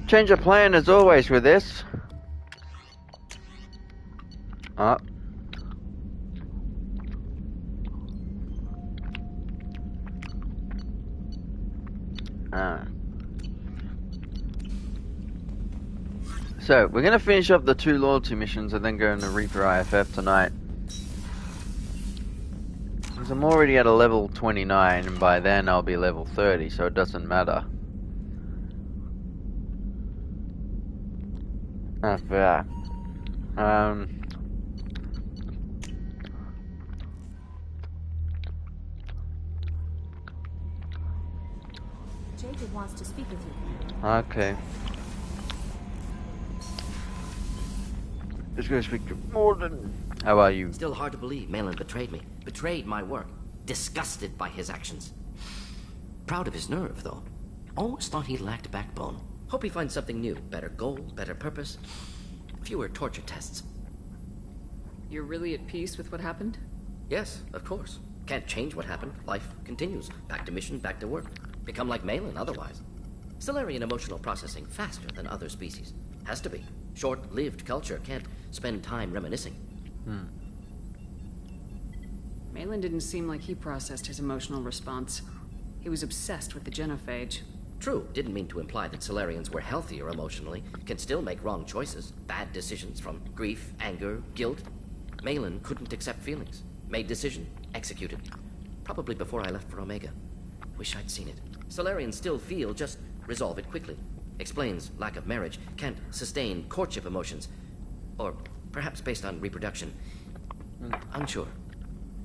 Change of plan as always with this. Ah. So, we're going to finish up the 2 loyalty missions and then go into Reaper IFF tonight. Because I'm already at a level 29 and by then I'll be level 30, so it doesn't matter. That's fair. Zaeed wants to speak with you. Okay. Just gonna speak to Morden. How are you? Still hard to believe Malin betrayed me. Betrayed my work. Disgusted by his actions. Proud of his nerve, though. Always thought he lacked backbone. Hope he finds something new. Better goal, better purpose. Fewer torture tests. You're really at peace with what happened? Yes, of course. Can't change what happened. Life continues. Back to mission, back to work. Become like Malin otherwise. Stellarian emotional processing faster than other species. Has to be. Short-lived culture can't spend time reminiscing. Malin didn't seem like he processed his emotional response. He was obsessed with the genophage. True, didn't mean to imply that Solarians were healthier emotionally, can still make wrong choices, bad decisions from grief, anger, guilt. Malin couldn't accept feelings, made decision, executed. Probably before I left for Omega. Wish I'd seen it. Solarians still feel, just resolve it quickly. Explains lack of marriage, can't sustain courtship emotions. Or perhaps based on reproduction. Unsure.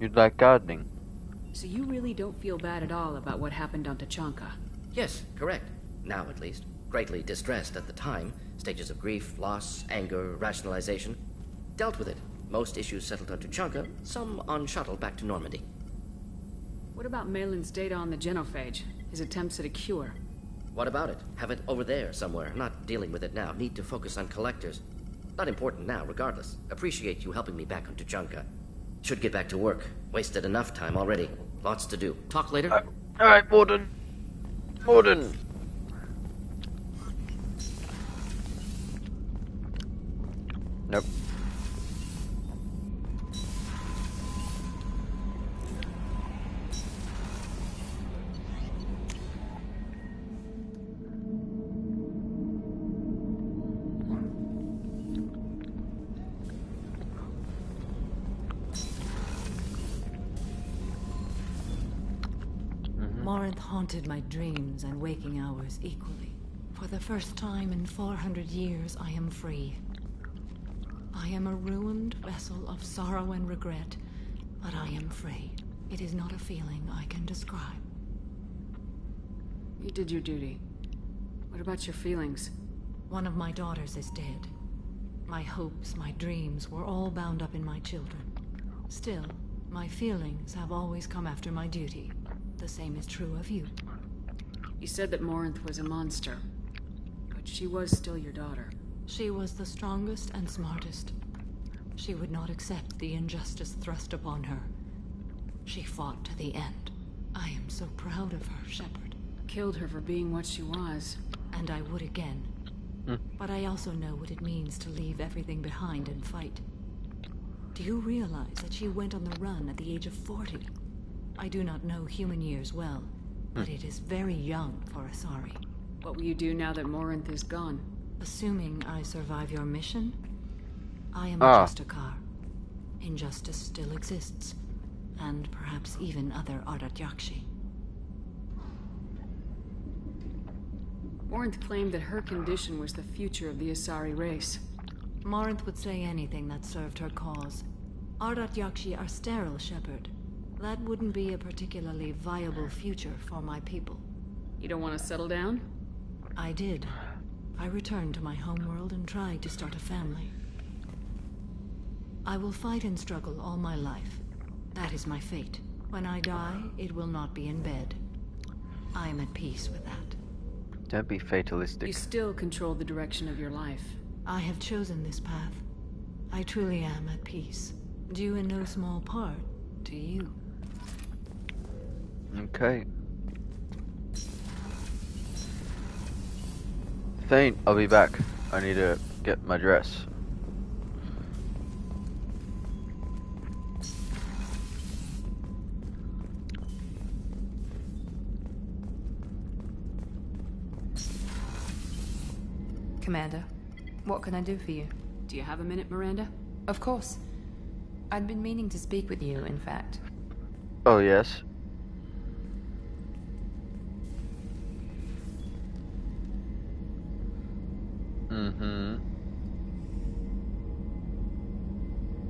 You'd like gardening? So you really don't feel bad at all about what happened on Tachanka? Yes, correct. Now at least. Greatly distressed at the time. Stages of grief, loss, anger, rationalization. Dealt with it. Most issues settled on Tachanka, some on shuttle back to Normandy. What about Malin's data on the genophage? His attempts at a cure? What about it? Have it over there somewhere. Not dealing with it now. Need to focus on collectors. Not important now, regardless. Appreciate you helping me back on Tachanka. Should get back to work. Wasted enough time already. Lots to do. Talk later? Alright, Morden. Morden. Nope. Morinth haunted my dreams and waking hours equally. For the first time in 400 years, I am free. I am a ruined vessel of sorrow and regret, but I am free. It is not a feeling I can describe. You did your duty. What about your feelings? One of my daughters is dead. My hopes, my dreams were all bound up in my children. Still, my feelings have always come after my duty. The same is true of you. You said that Morinth was a monster, but she was still your daughter. She was the strongest and smartest. She would not accept the injustice thrust upon her. She fought to the end. I am so proud of her, Shepard. Killed her for being what she was. And I would again. But I also know what it means to leave everything behind and fight. Do you realize that she went on the run at the age of 40? I do not know human years well, but it is very young for Asari. What will you do now that Morinth is gone? Assuming I survive your mission, I am a Justicar. Injustice still exists, and perhaps even other Ardat-Yakshi. Morinth claimed that her condition was the future of the Asari race. Morinth would say anything that served her cause. Ardat-Yakshi are sterile, Shepard. That wouldn't be a particularly viable future for my people. You don't want to settle down? I did. I returned to my homeworld and tried to start a family. I will fight and struggle all my life. That is my fate. When I die, it will not be in bed. I am at peace with that. Don't be fatalistic. You still control the direction of your life. I have chosen this path. I truly am at peace. Due in no small part to you. Okay. Thane, I'll be back. I need to get my dress. Commander, what can I do for you? Do you have a minute, Miranda? Of course. I'd been meaning to speak with you, in fact. Oh, yes.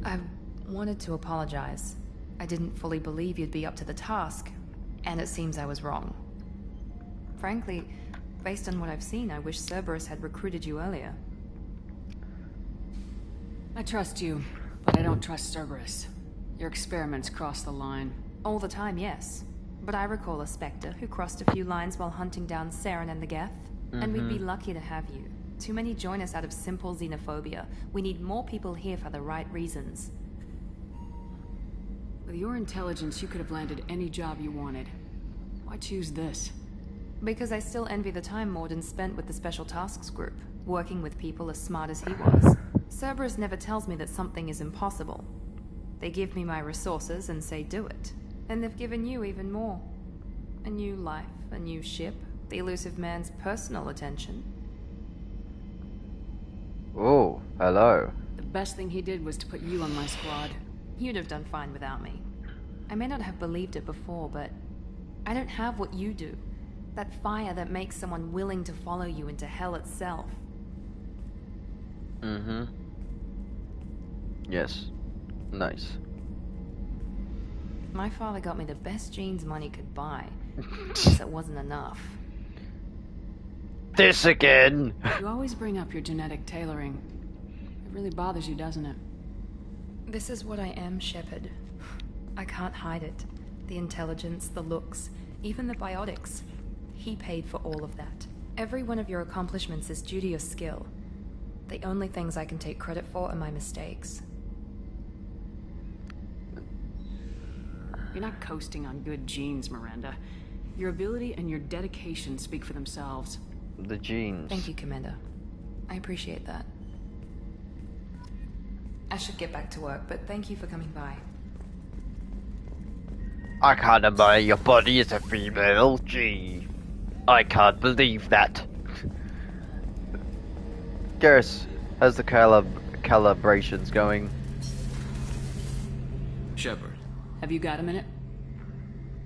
I wanted to apologize. I didn't fully believe you'd be up to the task, and it seems I was wrong. Frankly, based on what I've seen, I wish Cerberus had recruited you earlier. I trust you, but I don't trust Cerberus. Your experiments cross the line. All the time, yes. But I recall a Spectre who crossed a few lines while hunting down Saren and the Geth. And we'd be lucky to have you. Too many join us out of simple xenophobia. We need more people here for the right reasons. With your intelligence, you could have landed any job you wanted. Why choose this? Because I still envy the time Morden spent with the Special Tasks Group, working with people as smart as he was. Cerberus never tells me that something is impossible. They give me my resources and say do it. And they've given you even more. A new life, a new ship, the elusive man's personal attention. Oh, hello. The best thing he did was to put you on my squad. You'd have done fine without me. I may not have believed it before, but I don't have what you do. That fire that makes someone willing to follow you into hell itself. Yes. Nice. My father got me the best jeans money could buy. Guess it wasn't enough. This again! You always bring up your genetic tailoring. It really bothers you, doesn't it? This is what I am, Shepard. I can't hide it. The intelligence, the looks, even the biotics. He paid for all of that. Every one of your accomplishments is due to your skill. The only things I can take credit for are my mistakes. You're not coasting on good genes, Miranda. Your ability and your dedication speak for themselves. The genes. Thank you, Commander. I appreciate that. I should get back to work, but thank you for coming by. I can't admire your body as a female. Gee. I can't believe that. Garrus, how's the calibrations going? Shepard, Have you got a minute?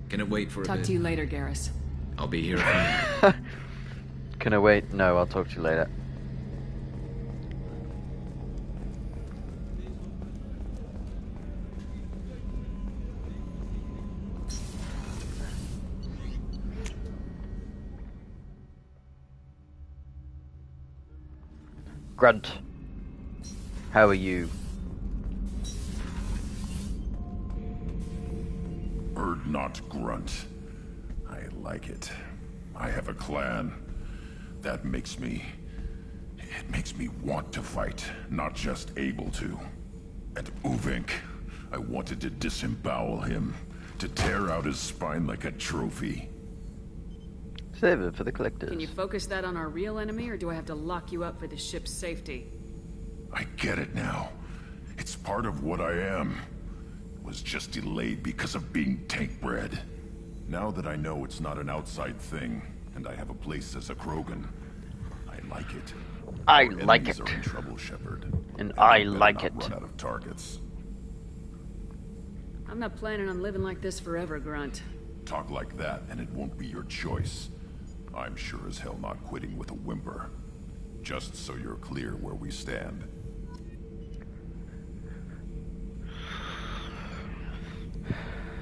can it wait for a Talk bit? to you later, Garrus. I'll be here if you need. Can I wait? No, I'll talk to you later. Grunt, how are you? Bird not grunt. I like it. I have a clan. That makes me... It makes me want to fight, not just able to. And Uvink, I wanted to disembowel him, to tear out his spine like a trophy. Save it for the collectors. Can you focus that on our real enemy, or do I have to lock you up for the ship's safety? I get it now. It's part of what I am. It was just delayed because of being tank-bred. Now that I know it's not an outside thing, and I have a place as a Krogan, I like it. I Our like enemies it. are in trouble, Shepard. And I we better like not it. Run out of targets. I'm not planning on living like this forever, Grunt. Talk like that, and it won't be your choice. I'm sure as hell not quitting with a whimper. Just so you're clear where we stand.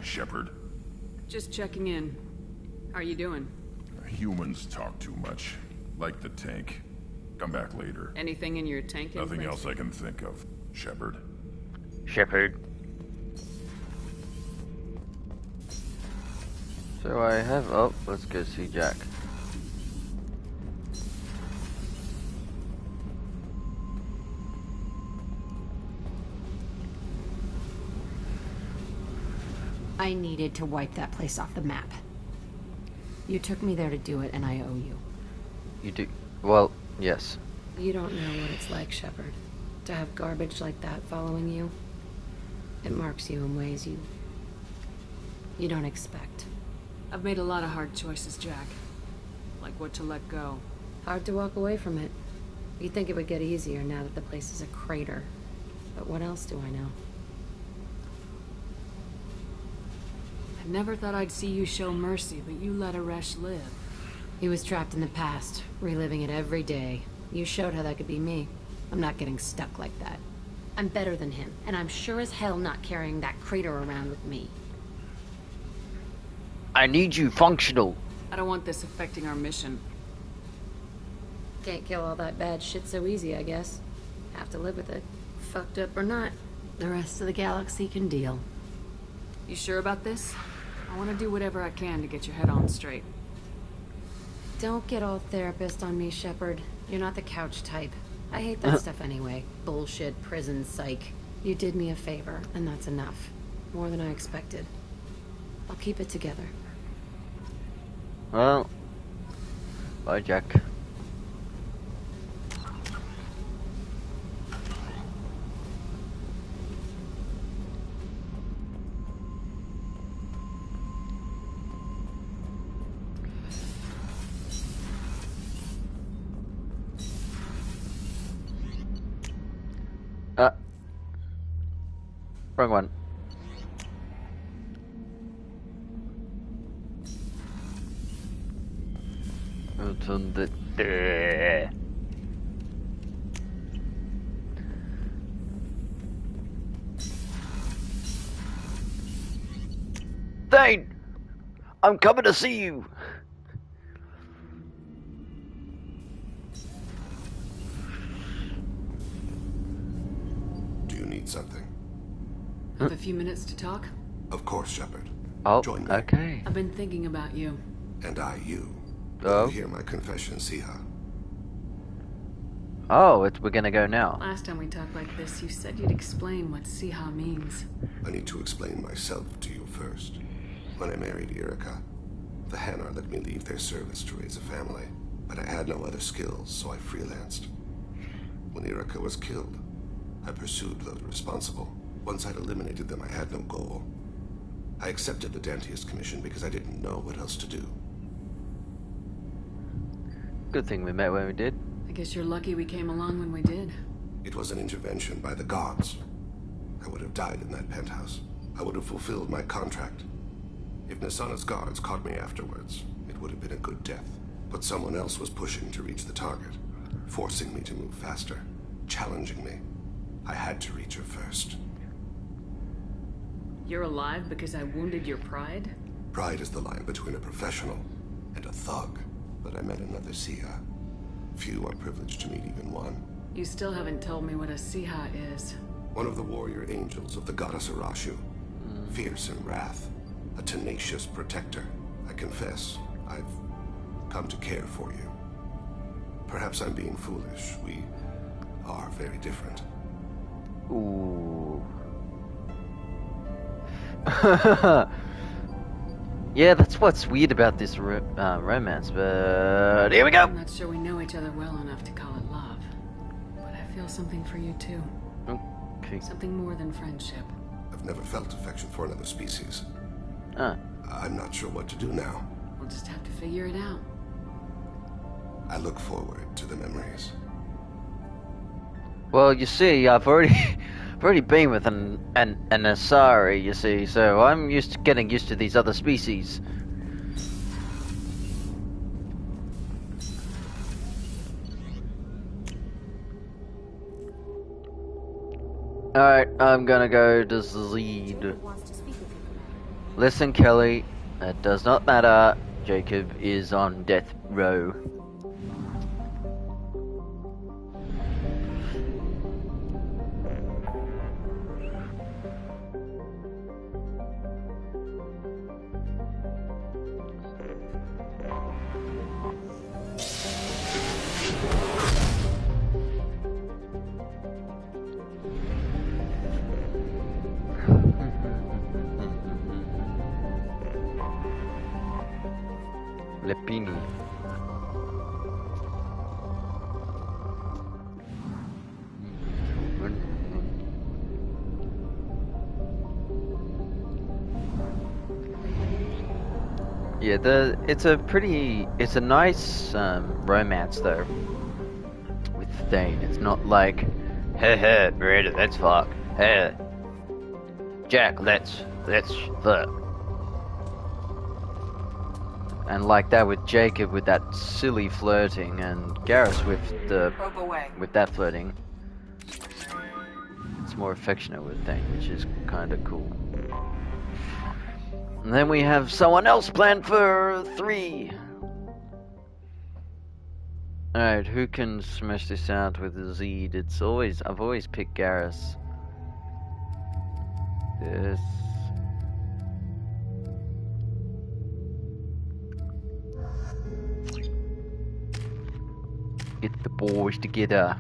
Shepard, Just checking in. How are you doing? humans talk too much. Like the tank. Come back later. Anything in your tank Nothing inventory? else I can think of. Shepard. Shepard. So I have... Oh, let's go see Jack. I needed to wipe that place off the map. You took me there to do it, and I owe you. You do... Well, Yes. You don't know what it's like, Shepard. To have garbage like that following you. It marks you in ways you don't expect. I've made a lot of hard choices, Jack. Like what to let go. Hard to walk away from it. You'd think it would get easier now that the place is a crater. But what else do I know? I never thought I'd see you show mercy, but you let Aresh live. He was trapped in the past, reliving it every day. You showed how that could be me. I'm not getting stuck like that. I'm better than him, and I'm sure as hell not carrying that crater around with me. I need you functional. I don't want this affecting our mission. Can't kill all that bad shit so easy, I guess. Have to live with it. Fucked up or not, the rest of the galaxy can deal. You sure about this? I want to do whatever I can to get your head on straight. Don't get all therapist on me, Shepard. You're not the couch type. I hate that stuff anyway. Bullshit, prison, psych. You did me a favor, and that's enough. More than I expected. I'll keep it together. Well, bye, Jack. Wrong one. It's on the... Zaeed! I'm coming to see you! Do you need something? Have a few minutes to talk? Of course, Shepard. Oh, Join me. okay. I've been thinking about you. And I, you. Oh. You hear my confession, Siha. Oh, we're gonna go now. Last time we talked like this, you said you'd explain what Siha means. I need to explain myself to you first. When I married Irika, the Hanar let me leave their service to raise a family, but I had no other skills, so I freelanced. When Irika was killed, I pursued those responsible. Once I'd eliminated them, I had no goal. I accepted the Dantius commission because I didn't know what else to do. Good thing we met when we did. I guess you're lucky we came along when we did. It was an intervention by the gods. I would have died in that penthouse. I would have fulfilled my contract. If Nasana's guards caught me afterwards, it would have been a good death. But someone else was pushing to reach the target, forcing me to move faster, challenging me. I had to reach her first. You're alive because I wounded your pride? Pride is the line between a professional and a thug. But I met another Siha. Few are privileged to meet even one. You still haven't told me what a Siha is. One of the warrior angels of the goddess Arashu. Fierce in wrath. A tenacious protector. I confess, I've come to care for you. Perhaps I'm being foolish. We are very different. Ooh. Yeah, that's what's weird about this romance, but here we go! I'm not sure we know each other well enough to call it love. But I feel something for you too. Okay. Something more than friendship. I've never felt affection for another species. Ah. I'm not sure what to do now. We'll just have to figure it out. I look forward to the memories. Well, you see, I've already been with an Asari, you see, so I'm getting used to these other species. Alright, I'm gonna go to Zaeed. Listen, Kelly, it does not matter. Jacob is on death row. Lepini. Yeah, it's a nice romance though with Thane. It's not like, hey, Miranda, let's fuck. Hey, Jack, let's fuck. And like that with Jacob with that silly flirting, and Garrus with that flirting. It's more affectionate with Thane, which is kind of cool. And then we have someone else planned for 3. Alright, who can smash this out with Zaeed? I've always picked Garrus. This. Get the boys together.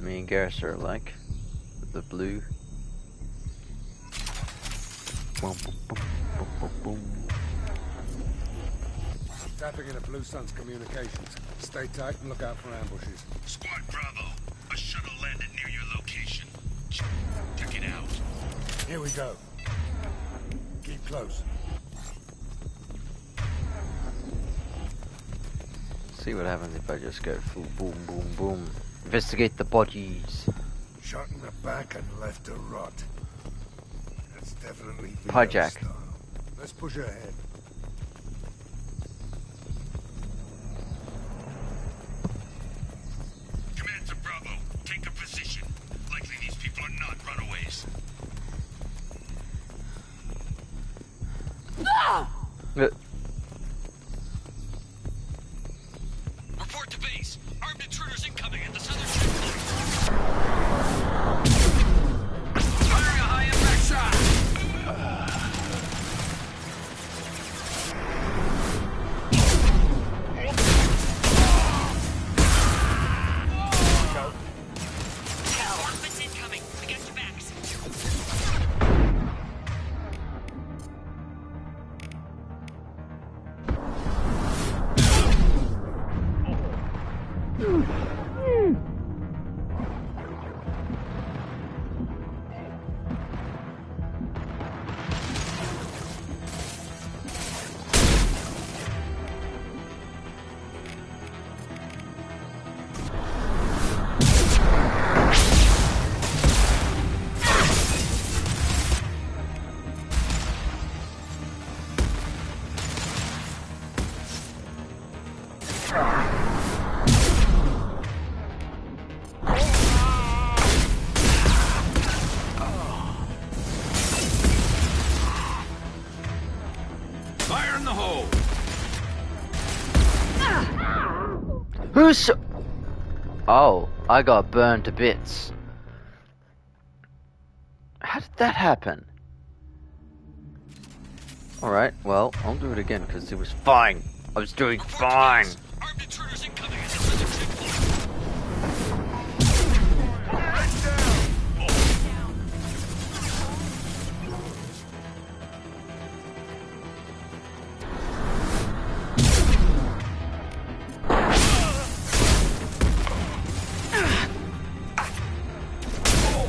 Me and Garrus are alike. The blue. Boom, boom, boom, boom, boom, boom. Tapping into Blue Sun's communications. Stay tight and look out for ambushes. Squad Bravo, a shuttle landed near your location. Check it out. Here we go. Keep close. See what happens if I just go full boom, boom, boom. Investigate the bodies. Shot in the back and left to rot. That's definitely Hijack. style. Let's push ahead. Command to Bravo, take a position. Likely these people are not runaways. Report to base. Armed intruders incoming at the southern checkpoint. Firing a high impact shot. Reinforcements incoming. We got your backs. Fire in the hole. Who's... Oh, I got burned to bits. How did that happen? Alright, well, I'll do it again because it was fine. I was doing fine. Armed intruders incoming at the southern checkpoint.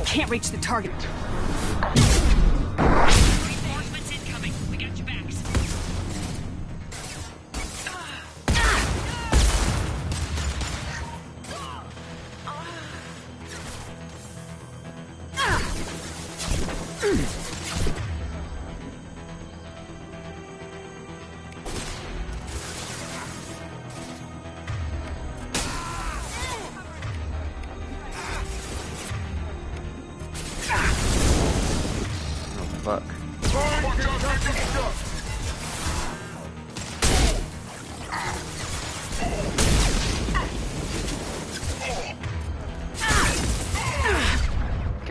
Can't reach the target. Reinforcements incoming. We got your backs.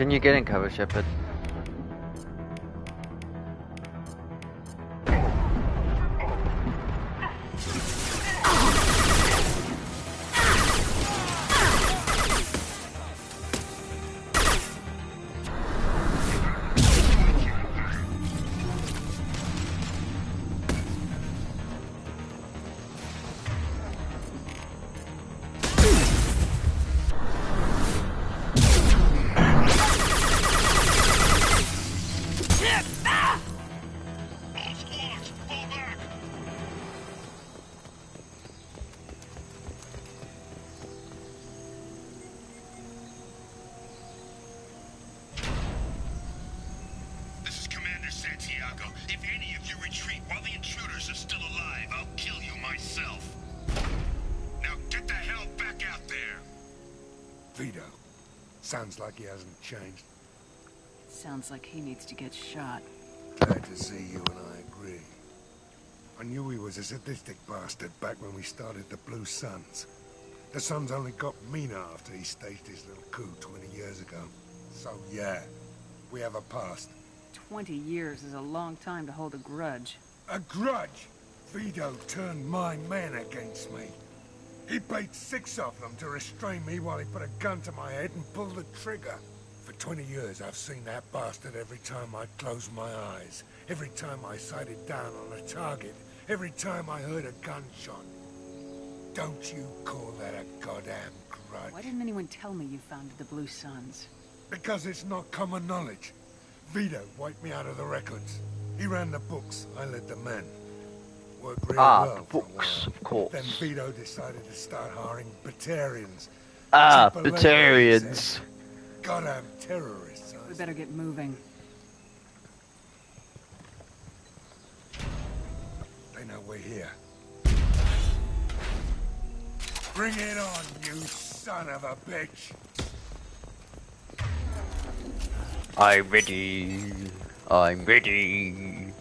Can you get in cover, Shepard? If any of you retreat while the intruders are still alive, I'll kill you myself. Now get the hell back out there! Vito. Sounds like he hasn't changed. Sounds like he needs to get shot. Glad to see you and I agree. I knew he was a sadistic bastard back when we started the Blue Suns. The Suns only got meaner after he staged his little coup 20 years ago. So yeah, we have a past. 20 years is a long time to hold a grudge. A grudge? Vito turned my men against me. He paid 6 of them to restrain me while he put a gun to my head and pulled the trigger. For 20 years I've seen that bastard every time I closed my eyes. Every time I sighted down on a target. Every time I heard a gunshot. Don't you call that a goddamn grudge? Why didn't anyone tell me you founded the Blue Suns? Because it's not common knowledge. Vito wiped me out of the records. He ran the books, I led the men. Worked real well for a books, while. of course. Then Vito decided to start hiring Batarians. Batarians. Goddamn terrorists. We better get moving. They know we're here. Bring it on, you son of a bitch! I'm ready. I'm ready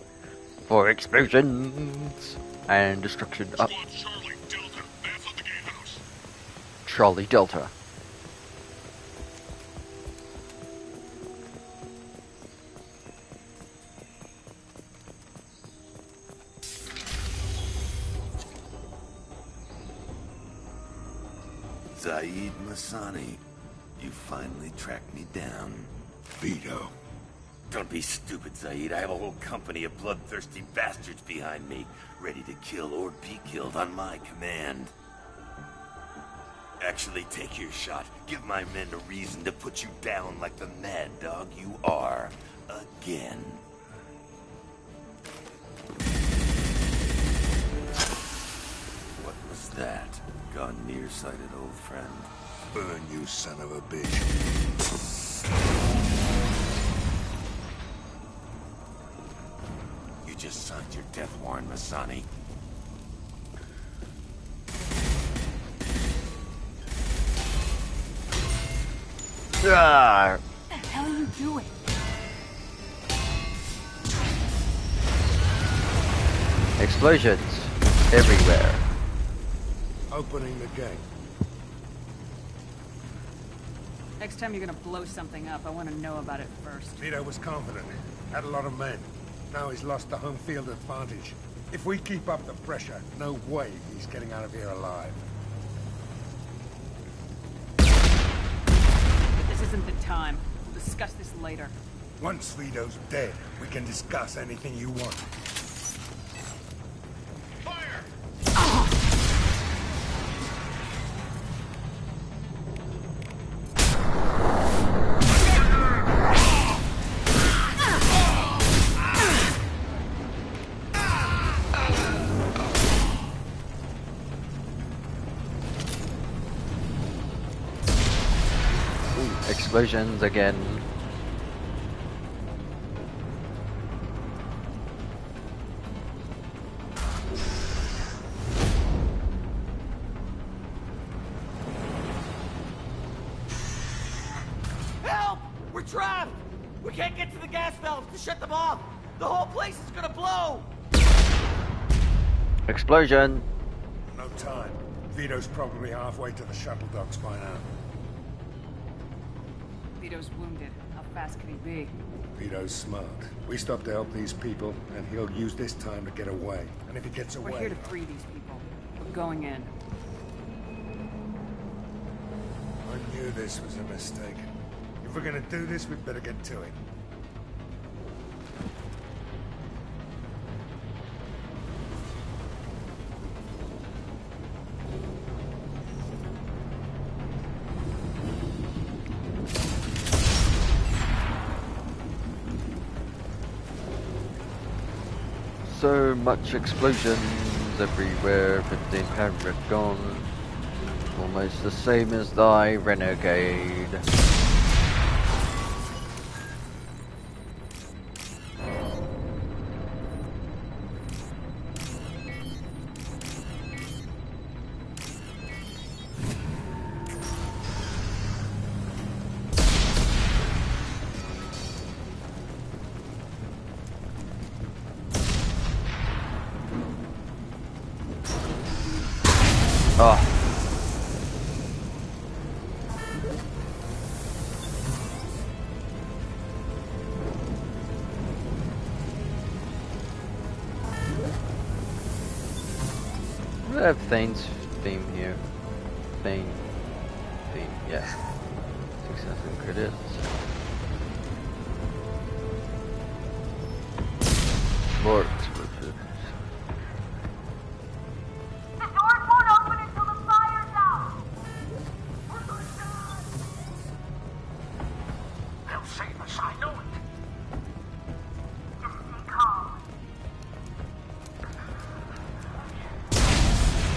for explosions and destruction. Up. Charlie Delta, back of the gatehouse. Charlie Delta. Zaeed Masani, you finally tracked me down. Vito. Don't be stupid, Zaeed. I have a whole company of bloodthirsty bastards behind me, ready to kill or be killed on my command. Actually, take your shot. Give my men a reason to put you down like the mad dog you are. Again. What was that? Gone nearsighted, old friend. Burn, you son of a bitch. You just signed your death warrant, Masani. Ah. What the hell are you doing? Explosions everywhere. Opening the gate. Next time you're gonna blow something up, I want to know about it first. Vito was confident. Had a lot of men. Now he's lost the home field advantage. If we keep up the pressure, no way he's getting out of here alive. But this isn't the time. We'll discuss this later. Once Vito's dead, we can discuss anything you want. Explosions again. Help! We're trapped! We can't get to the gas valves to shut them off! The whole place is gonna blow! Explosion. No time. Vito's probably halfway to the shuttle docks by now. Vito's wounded. I'll fast could he be? Vito's smart. We stop to help these people, and he'll use this time to get away. And if he gets away... We're here to free these people. We're going in. I knew this was a mistake. If we're gonna do this, we'd better get to it. So much explosions everywhere, 15 Paragon. Almost the same as thy renegade. Oh. We have Thane's theme here. Theme, yeah. 6,000 credits. More explosives. The doors won't open until the fire's out! We're gonna die! They'll save us, I know it! Just stay calm.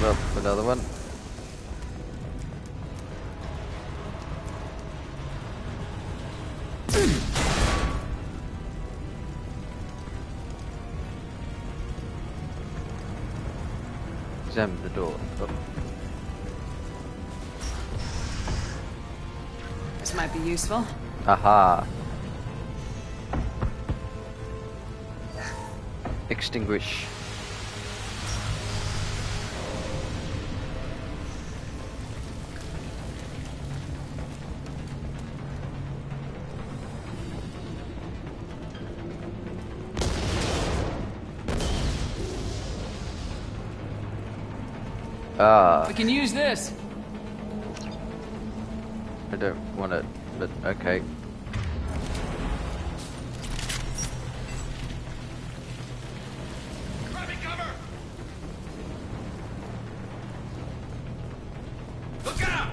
Well, another one. Examine the door. Oh. This might be useful. Aha. Extinguish. We can use this. I don't want it, but okay. Grabbing cover! Look out!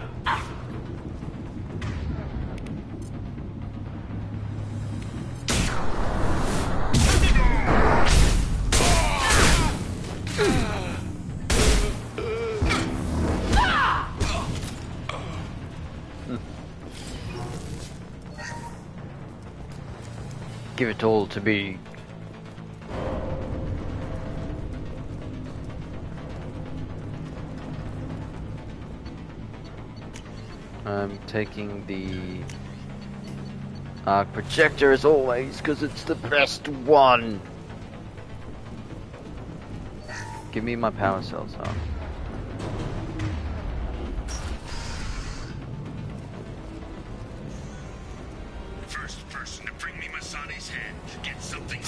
Give it all to me. I'm taking the arc projector as always because it's the best one. Give me my power cells, huh? First person to bring me Masani's head gets something.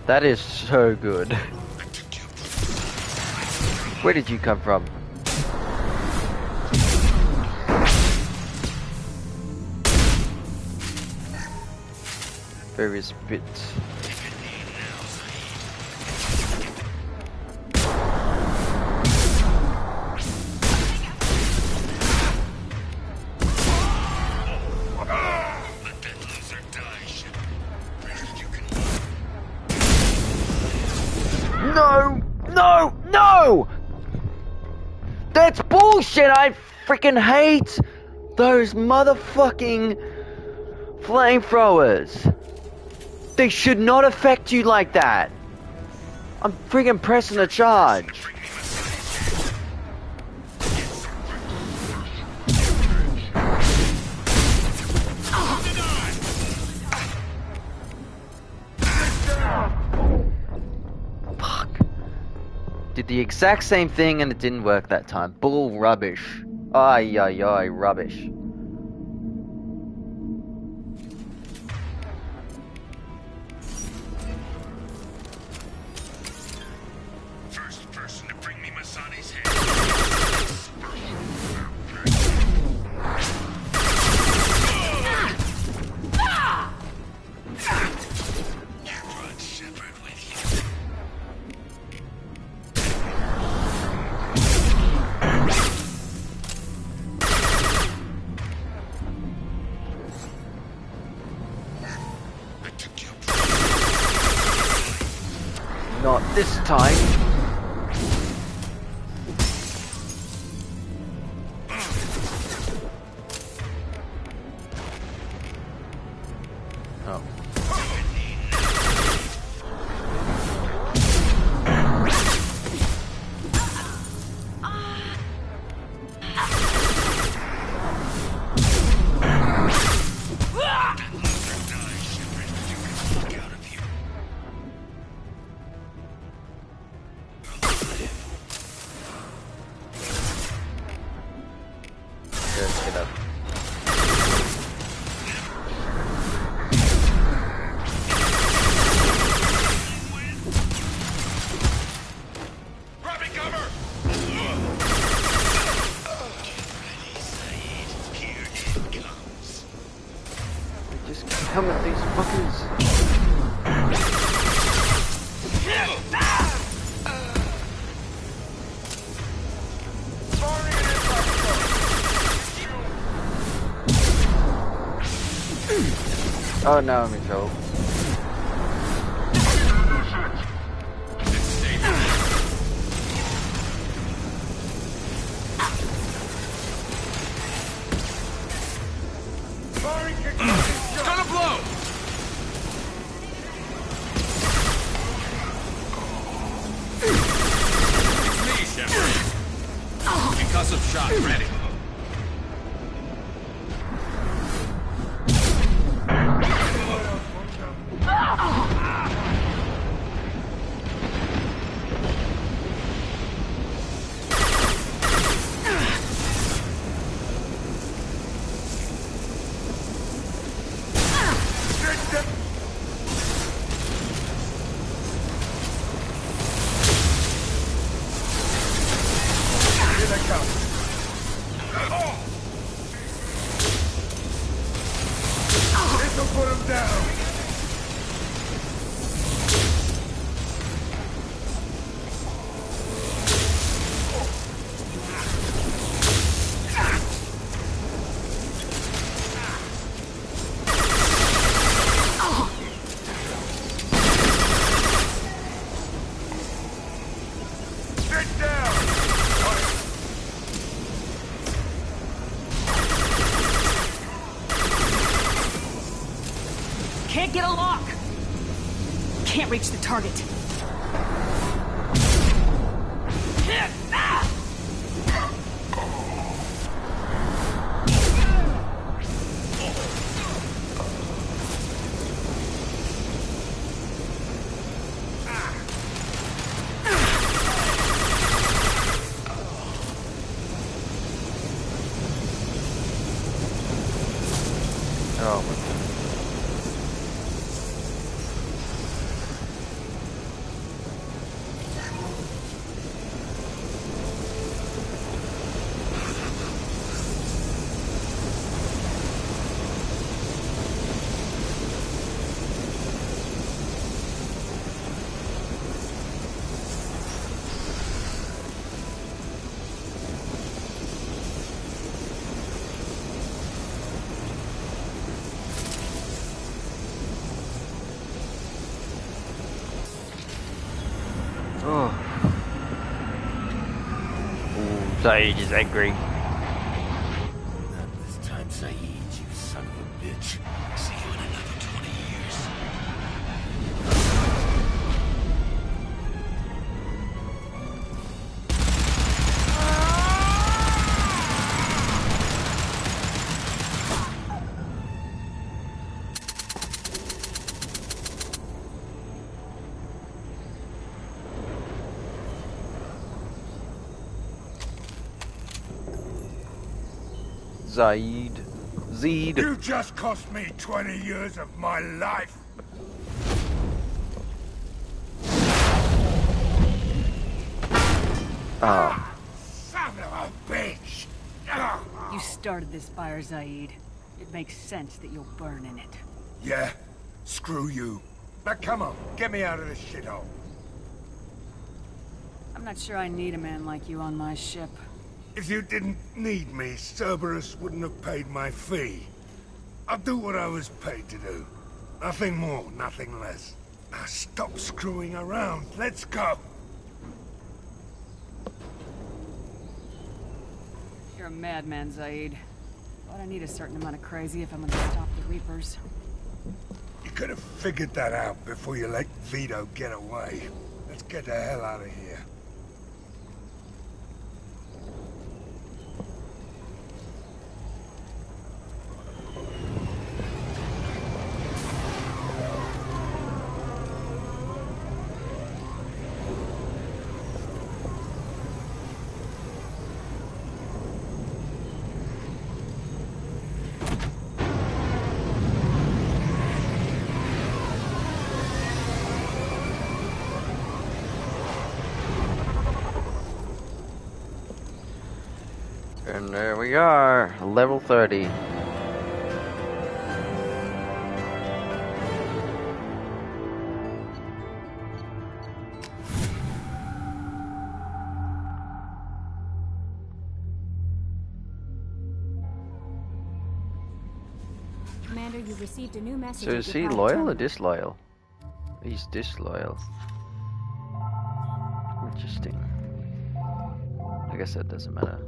That is so good. Where did you come from? Various bits. No! No! No! That's bullshit! I freaking hate those motherfucking flamethrowers. They should not affect you like that. I'm freaking pressing a charge. did the exact same thing and it didn't work that time. Bull rubbish. Ay, ay, ay, rubbish. First person to bring me Masani's head. Brought Shepard with you. Not this time. Oh. Let's get up. Grabbing cover! Get ready, Zaeed. Here it comes. Just come at these fuckers. Oh no, I'm in trouble. It's gonna blow! It's me, Shepard. Concussive shot ready. This'll put him down. Sit down. Can't get a lock! Can't reach the target. Oh my god. Oh. Ooh, Zaeed is angry. Not this time, Zaeed, you son of a bitch. See you in another 20 years. Zaeed. Zaeed. You just cost me 20 years of my life. Oh. Son of a bitch! You started this fire, Zaeed. It makes sense that you'll burn in it. Yeah? Screw you. Now come on, get me out of this shithole. I'm not sure I need a man like you on my ship. If you didn't need me, Cerberus wouldn't have paid my fee. I'll do what I was paid to do. Nothing more, nothing less. Now stop screwing around. Let's go. You're a madman, Zaeed. But I need a certain amount of crazy if I'm gonna stop the Reapers. You could have figured that out before you let Vito get away. Let's get the hell out of here. And there we are, level 30. Commander, you've received a new message. So is he loyal or disloyal? He's disloyal. Interesting. I guess that doesn't matter.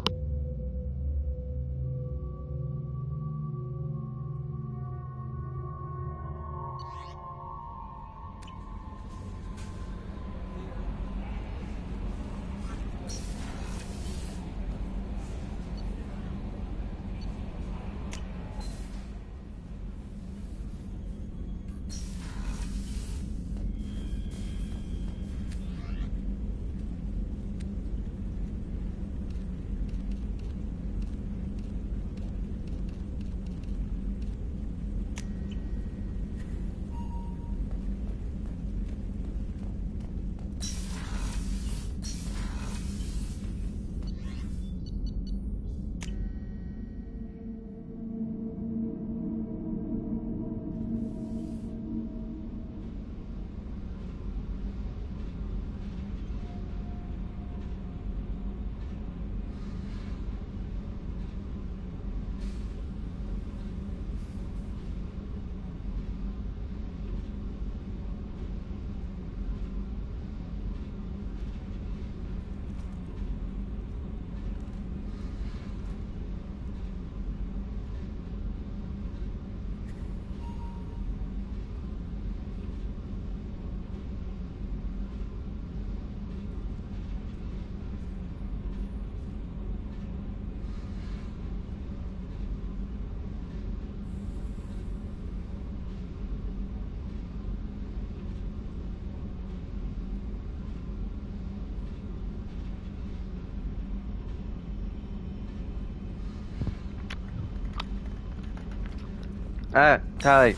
Ah, Tali.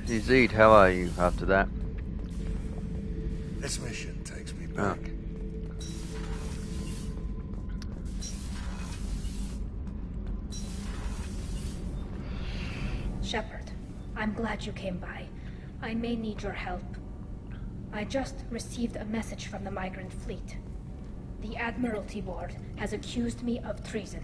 Zaeed, how are you after that? This mission takes me back. Shepard, I'm glad you came by. I may need your help. I just received a message from the migrant fleet. The Admiralty Board has accused me of treason.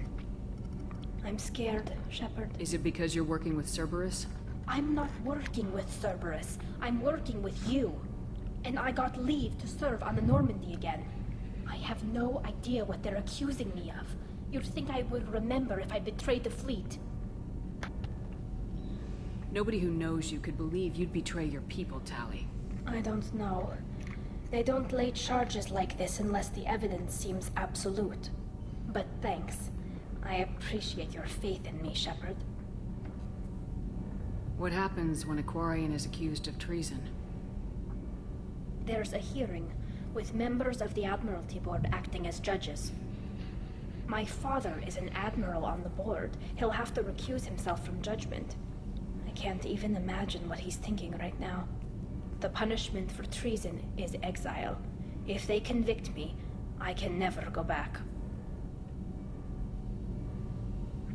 I'm scared, Shepard. Is it because you're working with Cerberus? I'm not working with Cerberus. I'm working with you. And I got leave to serve on the Normandy again. I have no idea what they're accusing me of. You'd think I would remember if I betrayed the fleet. Nobody who knows you could believe you'd betray your people, Tali. I don't know. They don't lay charges like this unless the evidence seems absolute. But thanks. I appreciate your faith in me, Shepard. What happens when a Quarian is accused of treason? There's a hearing, with members of the Admiralty Board acting as judges. My father is an admiral on the board. He'll have to recuse himself from judgment. I can't even imagine what he's thinking right now. The punishment for treason is exile. If they convict me, I can never go back.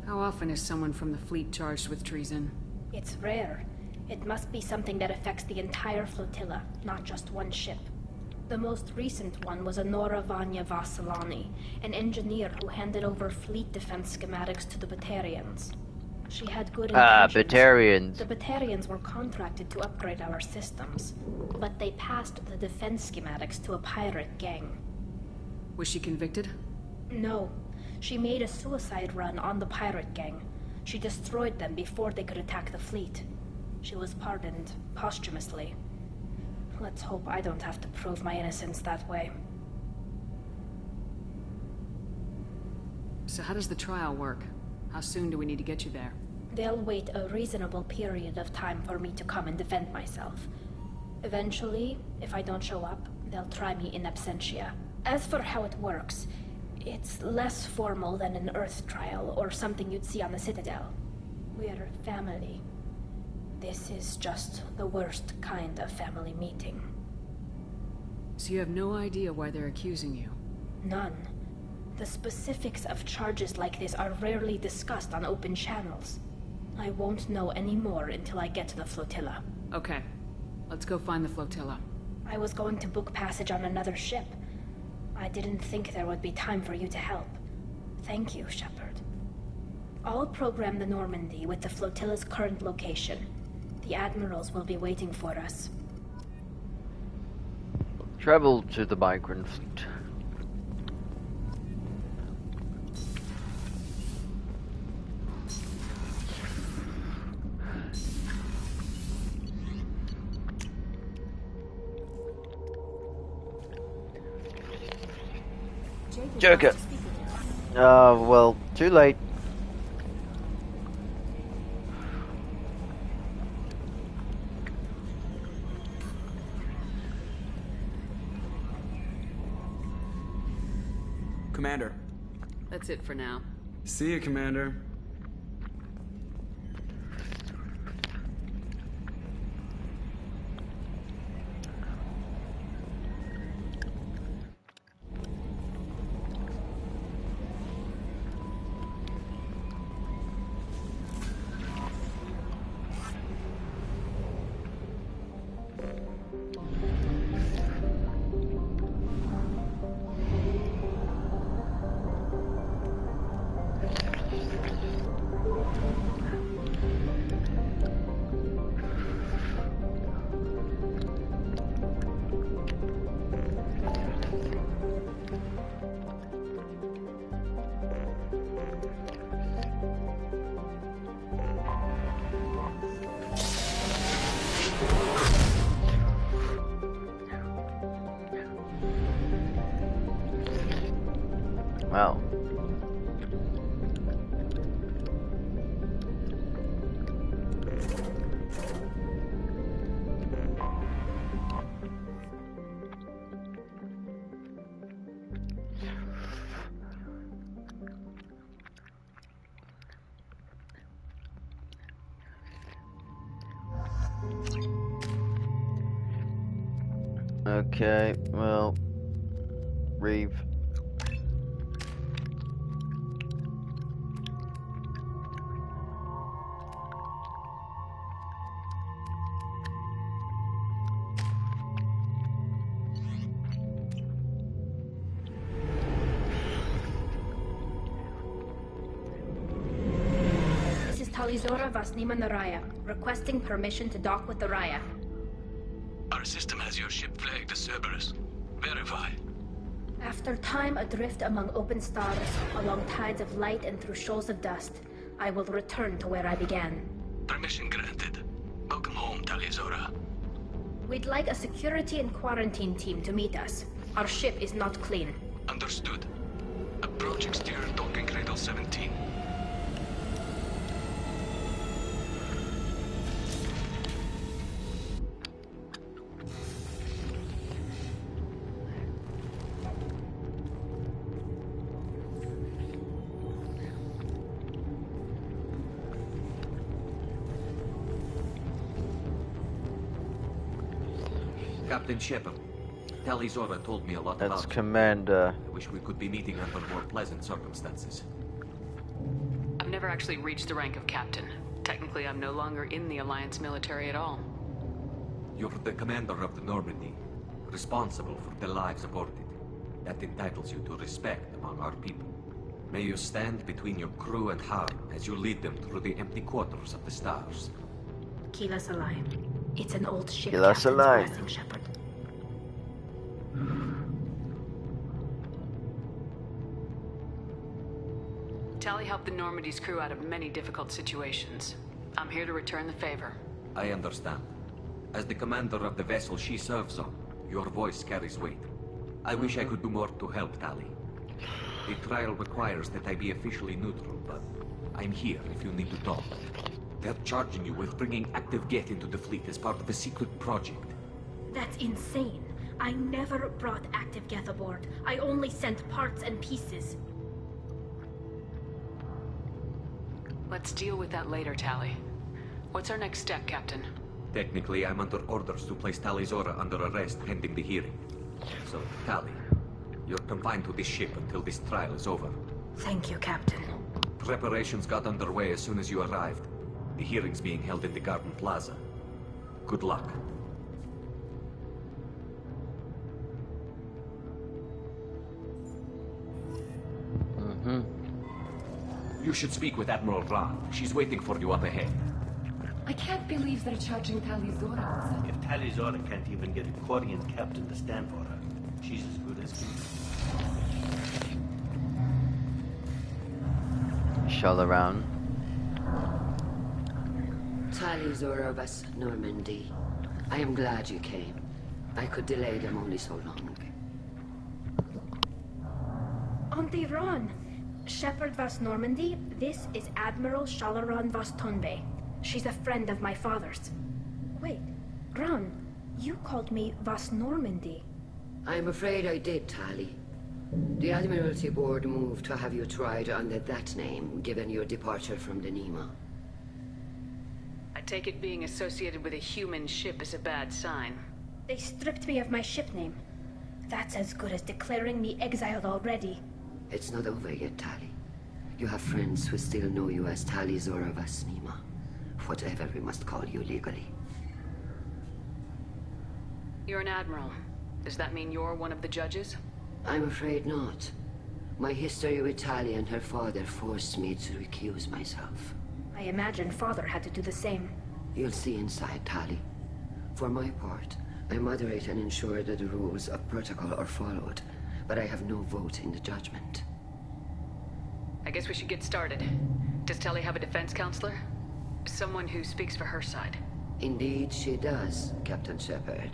How often is someone from the fleet charged with treason? It's rare. It must be something that affects the entire flotilla, not just one ship. The most recent one was Anora Vanya Vasilani, an engineer who handed over fleet defense schematics to the Batarians. She had good intentions. Batarians. The Batarians were contracted to upgrade our systems, but they passed the defense schematics to a pirate gang. Was she convicted? No. She made a suicide run on the pirate gang. She destroyed them before they could attack the fleet. She was pardoned posthumously. Let's hope I don't have to prove my innocence that way. So how does the trial work? How soon do we need to get you there? They'll wait a reasonable period of time for me to come and defend myself. Eventually, if I don't show up, they'll try me in absentia. As for how it works, it's less formal than an Earth trial or something you'd see on the Citadel. We're family. This is just the worst kind of family meeting. So you have no idea why they're accusing you? None. The specifics of charges like this are rarely discussed on open channels. I won't know any more until I get to the flotilla. Okay. Let's go find the flotilla. I was going to book passage on another ship. I didn't think there would be time for you to help. Thank you, Shepard. I'll program the Normandy with the flotilla's current location. The admirals will be waiting for us. Travel to the migrant fleet. Joker. Well, too late. Commander. That's it for now. See you, Commander. Wow. Okay, well, Reeve. This is Talizora Vasnima Naraya, requesting permission to dock with the Raya. Our system has your ship flagged as Cerberus. Verify. After time adrift among open stars, along tides of light and through shoals of dust, I will return to where I began. Permission granted. Welcome home, Talizora. We'd like a security and quarantine team to meet us. Our ship is not clean. Understood. Approach exterior docking cradle 17. Captain Shepard. Tali Zora told me a lot about That's you. Commander. I wish we could be meeting under more pleasant circumstances. I've never actually reached the rank of captain. Technically, I'm no longer in the Alliance military at all. You're the commander of the Normandy, responsible for the lives aborted. That entitles you to respect among our people. May you stand between your crew and harm as you lead them through the empty quarters of the stars. Keep us alive. It's an old ship. Keep us Captain's alive. blessing, Shepard. Tali helped the Normandy's crew out of many difficult situations. I'm here to return the favor. I understand. As the commander of the vessel she serves on, your voice carries weight. I wish I could do more to help Tali. The trial requires that I be officially neutral, but I'm here if you need to talk. They're charging you with bringing active Geth into the fleet as part of a secret project. That's insane. I never brought active Geth aboard. I only sent parts and pieces. Let's deal with that later, Tali. What's our next step, Captain? Technically, I'm under orders to place Tali Zora under arrest pending the hearing. So, Tali, you're confined to this ship until this trial is over. Thank you, Captain. Preparations got underway as soon as you arrived. The hearing's being held in the Garden Plaza. Good luck. You should speak with Admiral Ran. She's waiting for you up ahead. I can't believe they're charging Tali Zora. If Tali Zora can't even get a Quarian captain to stand for her, she's as good as gold. Shall around. Tali Zora of us, Normandy. I am glad you came. I could delay them only so long. Auntie Ron! Shepard Vas Normandy, this is Admiral Shalaran Vas Tonbe. She's a friend of my father's. Wait, Ron, you called me Vas Normandy. I'm afraid I did, Tali. The Admiralty Board moved to have you tried under that name, given your departure from the Nima. I take it being associated with a human ship is a bad sign. They stripped me of my ship name. That's as good as declaring me exiled already. It's not over yet, Tali. You have friends who still know you as Tali Zora Vas Nima. Whatever we must call you legally. You're an admiral. Does that mean you're one of the judges? I'm afraid not. My history with Tali and her father forced me to recuse myself. I imagine father had to do the same. You'll see inside, Tali. For my part, I moderate and ensure that the rules of protocol are followed, but I have no vote in the judgment. I guess we should get started. Does Tali have a defense counselor? Someone who speaks for her side. Indeed she does, Captain Shepard.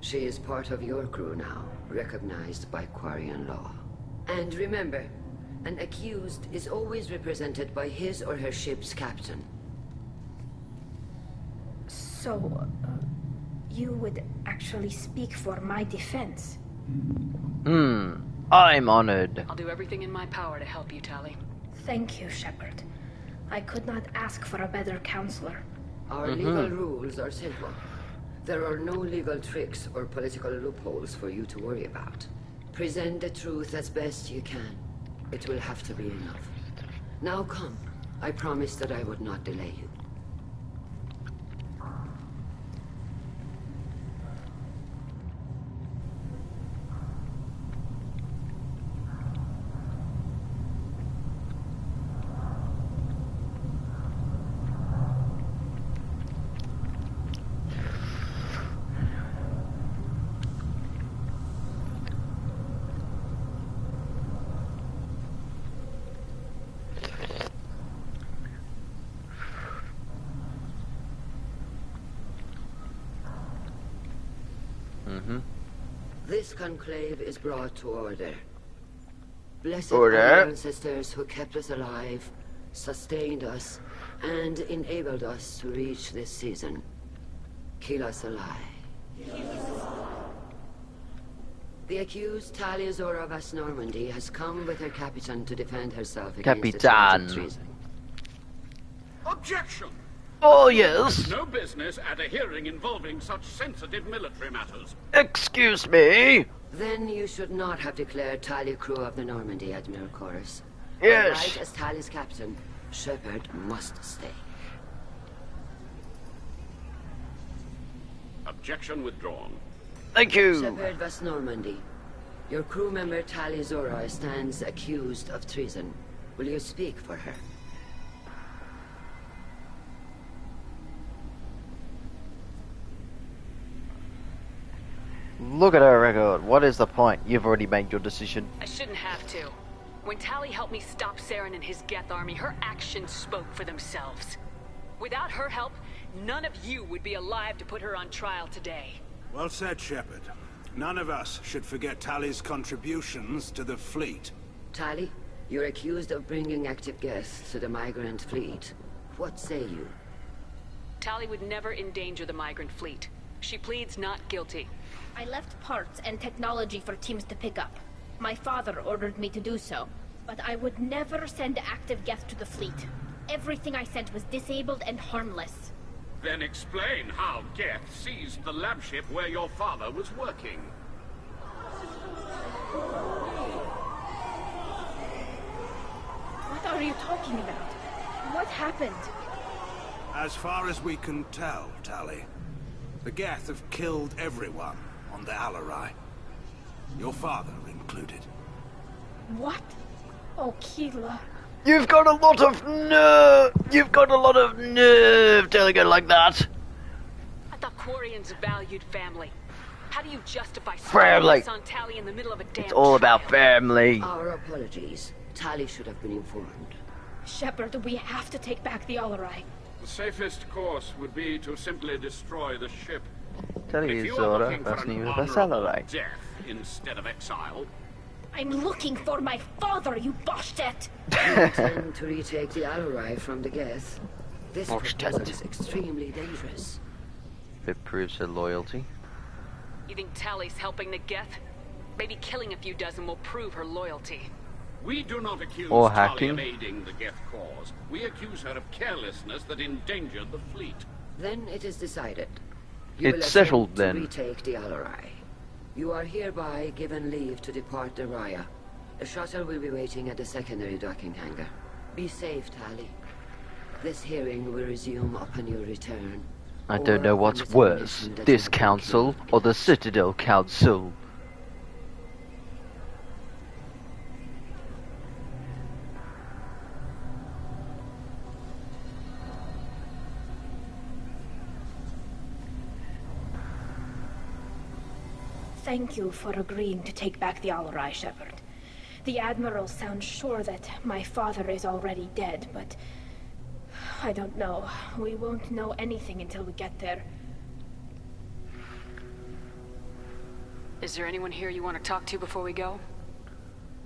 She is part of your crew now, recognized by Quarian law. And remember, an accused is always represented by his or her ship's captain. So, you would actually speak for my defense? I'm honored. I'll do everything in my power to help you, Tali. Thank you, Shepard. I could not ask for a better counselor. Our legal rules are simple. There are no legal tricks or political loopholes for you to worry about. Present the truth as best you can. It will have to be enough. Now come. I promised that I would not delay you. This conclave is brought to order. Blessed are our ancestors who kept us alive, sustained us, and enabled us to reach this season. Keep us alive. The accused Tali Zora Vas Normandy has come with her captain to defend herself against the charge of treason. Objection! Oh, yes. There's no business at a hearing involving such sensitive military matters. Excuse me? Then you should not have declared Tali crew of the Normandy, Admiral Chorus. Yes. Right, as Tali's captain, Shepard must stay. Objection withdrawn. Thank you. Shepard was Normandy. Your crew member Tali Zora stands accused of treason. Will you speak for her? Look at her record. What is the point? You've already made your decision. I shouldn't have to. When Tali helped me stop Saren and his Geth army, her actions spoke for themselves. Without her help, none of you would be alive to put her on trial today. Well said, Shepard. None of us should forget Tali's contributions to the fleet. Tali, you're accused of bringing active Geth to the migrant fleet. What say you? Tali would never endanger the migrant fleet. She pleads not guilty. I left parts and technology for teams to pick up. My father ordered me to do so, but I would never send active Geth to the fleet. Everything I sent was disabled and harmless. Then explain how Geth seized the lab ship where your father was working. What are you talking about? What happened? As far as we can tell, Tali, the Geth have killed everyone on the Alarai. Your father included. What? Oh, Keela. You've got a lot of nerve. You've got a lot of nerve telling it like that. I thought Quarians valued family. How do you justify Family. on Tali in the middle of a damn It's all about family. Our apologies. Tali should have been informed. Shepard, we have to take back the Alarai. The safest course would be to simply destroy the ship. Tali Zora was niet meer best Alarai. Death instead of exile. I'm looking for my father, you bastet! You intend to retake the Alarai from the Geth. This proposal is extremely dangerous. If it proves her loyalty. You think Tali's helping the Geth? Maybe killing a few dozen will prove her loyalty. We do not accuse Or Tali hacking. of aiding the Geth cause. We accuse her of carelessness that endangered the fleet. Then it is decided. It's settled then. To retake the Alarai. You are hereby given leave to depart the Raya. The shuttle will be waiting at the secondary docking hangar. Be safe, Tali. This hearing will resume upon your return. I don't know what's worse, this council or the Citadel Council. Thank you for agreeing to take back the Alarai, Shepard. The Admiral sounds sure that my father is already dead, but I don't know. We won't know anything until we get there. Is there anyone here you want to talk to before we go?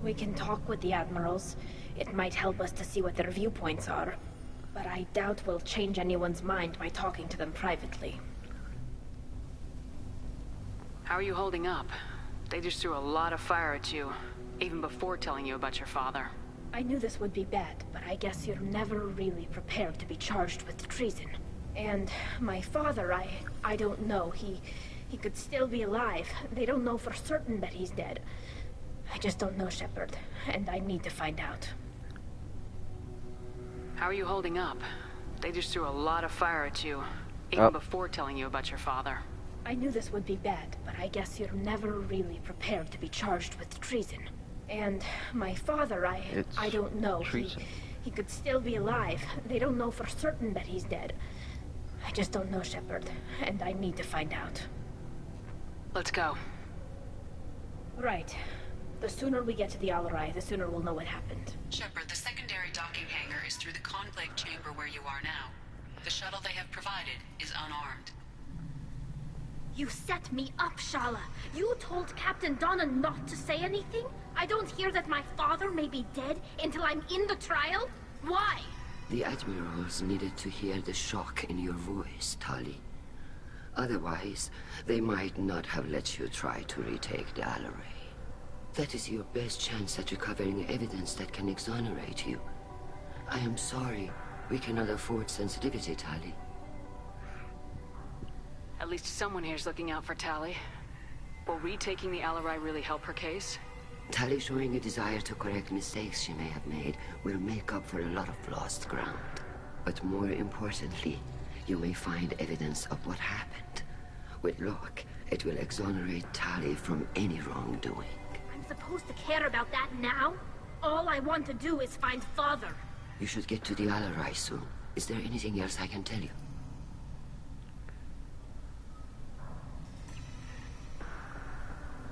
We can talk with the Admirals. It might help us to see what their viewpoints are. But I doubt we'll change anyone's mind by talking to them privately. How are you holding up? They just threw a lot of fire at you, even before telling you about your father. I knew this would be bad, but I guess you're never really prepared to be charged with treason. And my father, I don't know. He could still be alive. They don't know for certain that he's dead. I just don't know, Shepard, and I need to find out. How are you holding up? They just threw a lot of fire at you, even before telling you about your father. I knew this would be bad, but I guess you're never really prepared to be charged with treason. And my father, I don't know. He could still be alive. They don't know for certain that he's dead. I just don't know, Shepard, and I need to find out. Let's go. Right. The sooner we get to the Alarai, the sooner we'll know what happened. Shepard, the secondary docking hangar is through the conclave chamber where you are now. The shuttle they have provided is unarmed. You set me up, Shala. You told Captain Donna not to say anything? I don't hear that my father may be dead until I'm in the trial? Why? The Admirals needed to hear the shock in your voice, Tali. Otherwise, they might not have let you try to retake the Alarai. That is your best chance at recovering evidence that can exonerate you. I am sorry, We cannot afford sensitivity, Tali. At least someone here's looking out for Tali. Will retaking the Alarai really help her case? Tali showing a desire to correct mistakes she may have made will make up for a lot of lost ground. But more importantly, you may find evidence of what happened. With luck, it will exonerate Tali from any wrongdoing. I'm supposed to care about that now? All I want to do is find Father. You should get to the Alarai soon. Is there anything else I can tell you?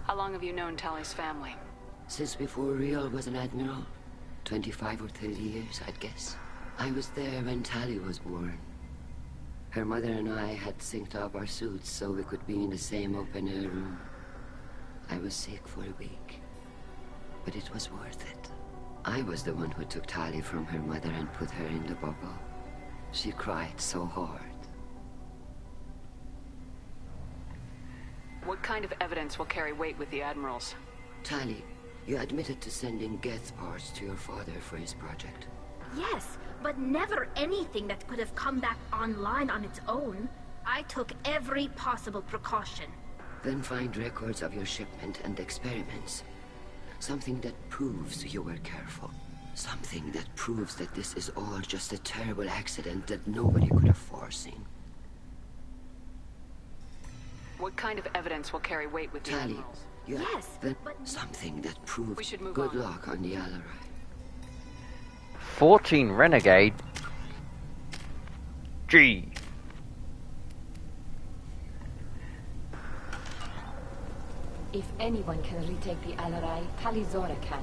How long have you known Tali's family? Since before Riel was an admiral. 25 or 30 years, I'd guess. I was there when Tali was born. Her mother and I had synced up our suits so we could be in the same open-air room. I was sick for a week, but it was worth it. I was the one who took Tali from her mother and put her in the bubble. She cried so hard. What kind of evidence will carry weight with the admirals? Tali, you admitted to sending Geth parts to your father for his project. Yes, but never anything that could have come back online on its own. I took every possible precaution. Then find records of your shipment and experiments. Something that proves you were careful. Something that proves that this is all just a terrible accident that nobody could have foreseen. What kind of evidence will carry weight with the Tali, admirals? Yes, then something that proves we should move good on. luck on the Alarai. 14 Renegade. Gee. If anyone can retake the Alarai, Tali Zora can.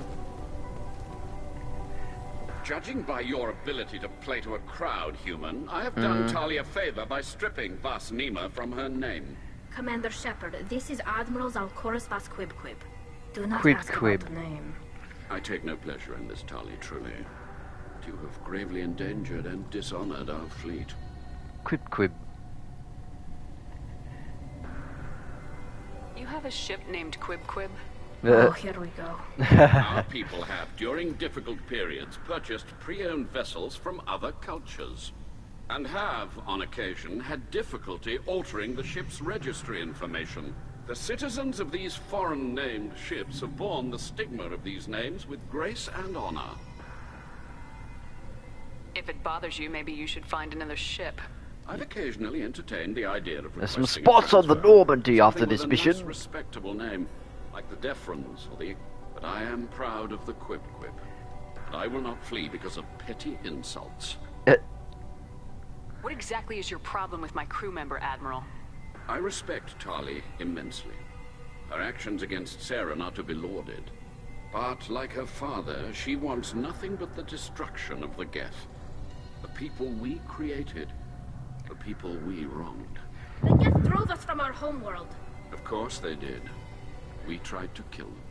Judging by your ability to play to a crowd, human, I have done Tali a favor by stripping Vas Nima from her name. Commander Shepard, this is Admiral Zalkorus Vas Quib. Do not Quib ask Quib. about the name. I take no pleasure in this, Tali, truly. You have gravely endangered and dishonored our fleet. Quib Quib. You have a ship named Quib Quib? Oh, here we go. Our people have, during difficult periods, purchased pre-owned vessels from other cultures, and have, on occasion, had difficulty altering the ship's registry information. The citizens of these foreign-named ships have borne the stigma of these names with grace and honor. If it bothers you, maybe you should find another ship. I've occasionally entertained the idea of There's some requesting a spots on the transfer. Normandy after Something this with a nice, mission. respectable name, like the Defrons or the... But I am proud of the Quib Quib. And I will not flee because of petty insults. What exactly is your problem with my crew member, Admiral? I respect Tali immensely. Her actions against Saren are to be lauded. But, like her father, she wants nothing but the destruction of the Geth. The people we created. The people we wronged. The Geth drove us from our homeworld. Of course they did. We tried to kill them.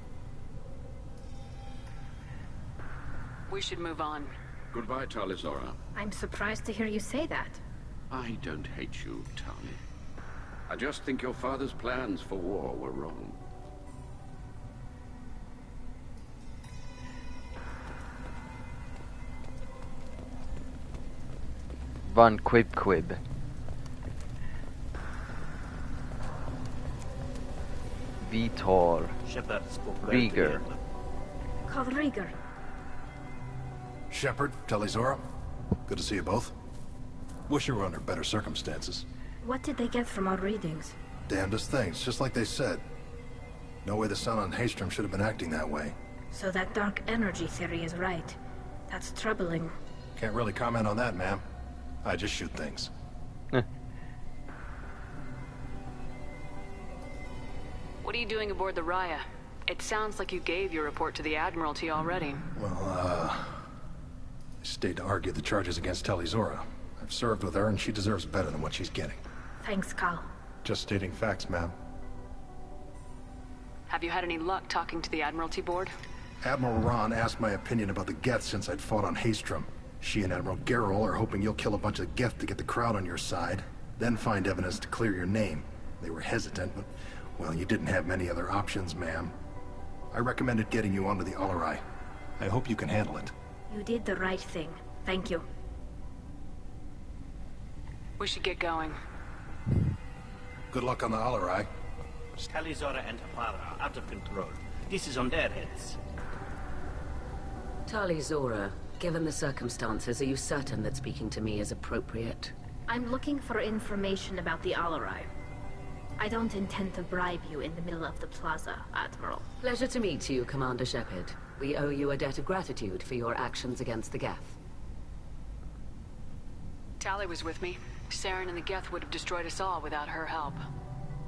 We should move on. Goodbye, Tali Zora. I'm surprised to hear you say that. I don't hate you, Tali. I just think your father's plans for war were wrong. Von Quib Quib. Vitor. Shepard spoke Rieger. Call Rieger. Shepard, Tali Zora. Good to see you both. Wish you were under better circumstances. What did they get from our readings? Damnedest things, just like they said. No way the sun on Haystrom should have been acting that way. So that dark energy theory is right. That's troubling. Can't really comment on that, ma'am. I just shoot things. What are you doing aboard the Raya? It sounds like you gave your report to the Admiralty already. Well, I stayed to argue the charges against Tali Zora. I've served with her, and she deserves better than what she's getting. Thanks, Cal. Just stating facts, ma'am. Have you had any luck talking to the Admiralty board? Admiral Ron asked my opinion about the Geth since I'd fought on Haystrom. She and Admiral Gerrel are hoping you'll kill a bunch of Geth to get the crowd on your side, then find evidence to clear your name. They were hesitant, but, well, you didn't have many other options, ma'am. I recommended getting you onto the Alarai. I hope you can handle it. You did the right thing. Thank you. We should get going. Good luck on the Alarai. Tali, Zora, and her father are out of control. This is on their heads. Tali, Zora, given the circumstances, are you certain that speaking to me is appropriate? I'm looking for information about the Alarai. I don't intend to bribe you in the middle of the plaza, Admiral. Pleasure to meet you, Commander Shepard. We owe you a debt of gratitude for your actions against the Geth. Tali was with me. Saren and the Geth would have destroyed us all without her help.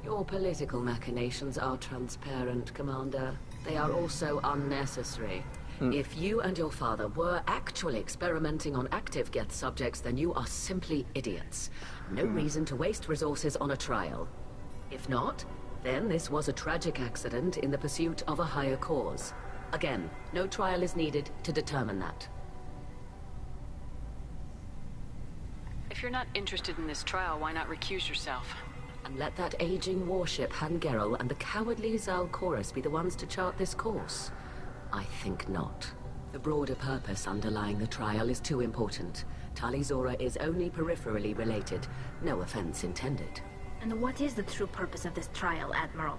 Your political machinations are transparent, Commander. They are also unnecessary. If you and your father were actually experimenting on active Geth subjects, then you are simply idiots. No reason to waste resources on a trial. If not, then this was a tragic accident in the pursuit of a higher cause. Again, no trial is needed to determine that. If you're not interested in this trial, why not recuse yourself? And let that aging warship Hangerel and the cowardly Zalcorus be the ones to chart this course? I think not. The broader purpose underlying the trial is too important. Tali Zora is only peripherally related. No offense intended. And what is the true purpose of this trial, Admiral?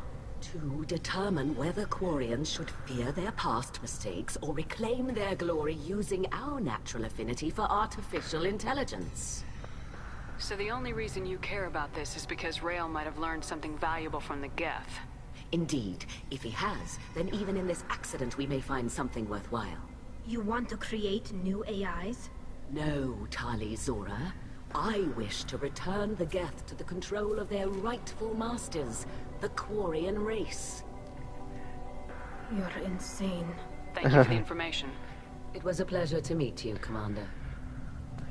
To determine whether Quarians should fear their past mistakes or reclaim their glory using our natural affinity for artificial intelligence. So the only reason you care about this is because Rael might have learned something valuable from the Geth. Indeed. If he has, then even in this accident we may find something worthwhile. You want to create new AIs? No, Tali Zora. I wish to return the Geth to the control of their rightful masters, the Quarian race. You're insane. Thank you for the information. It was a pleasure to meet you, Commander.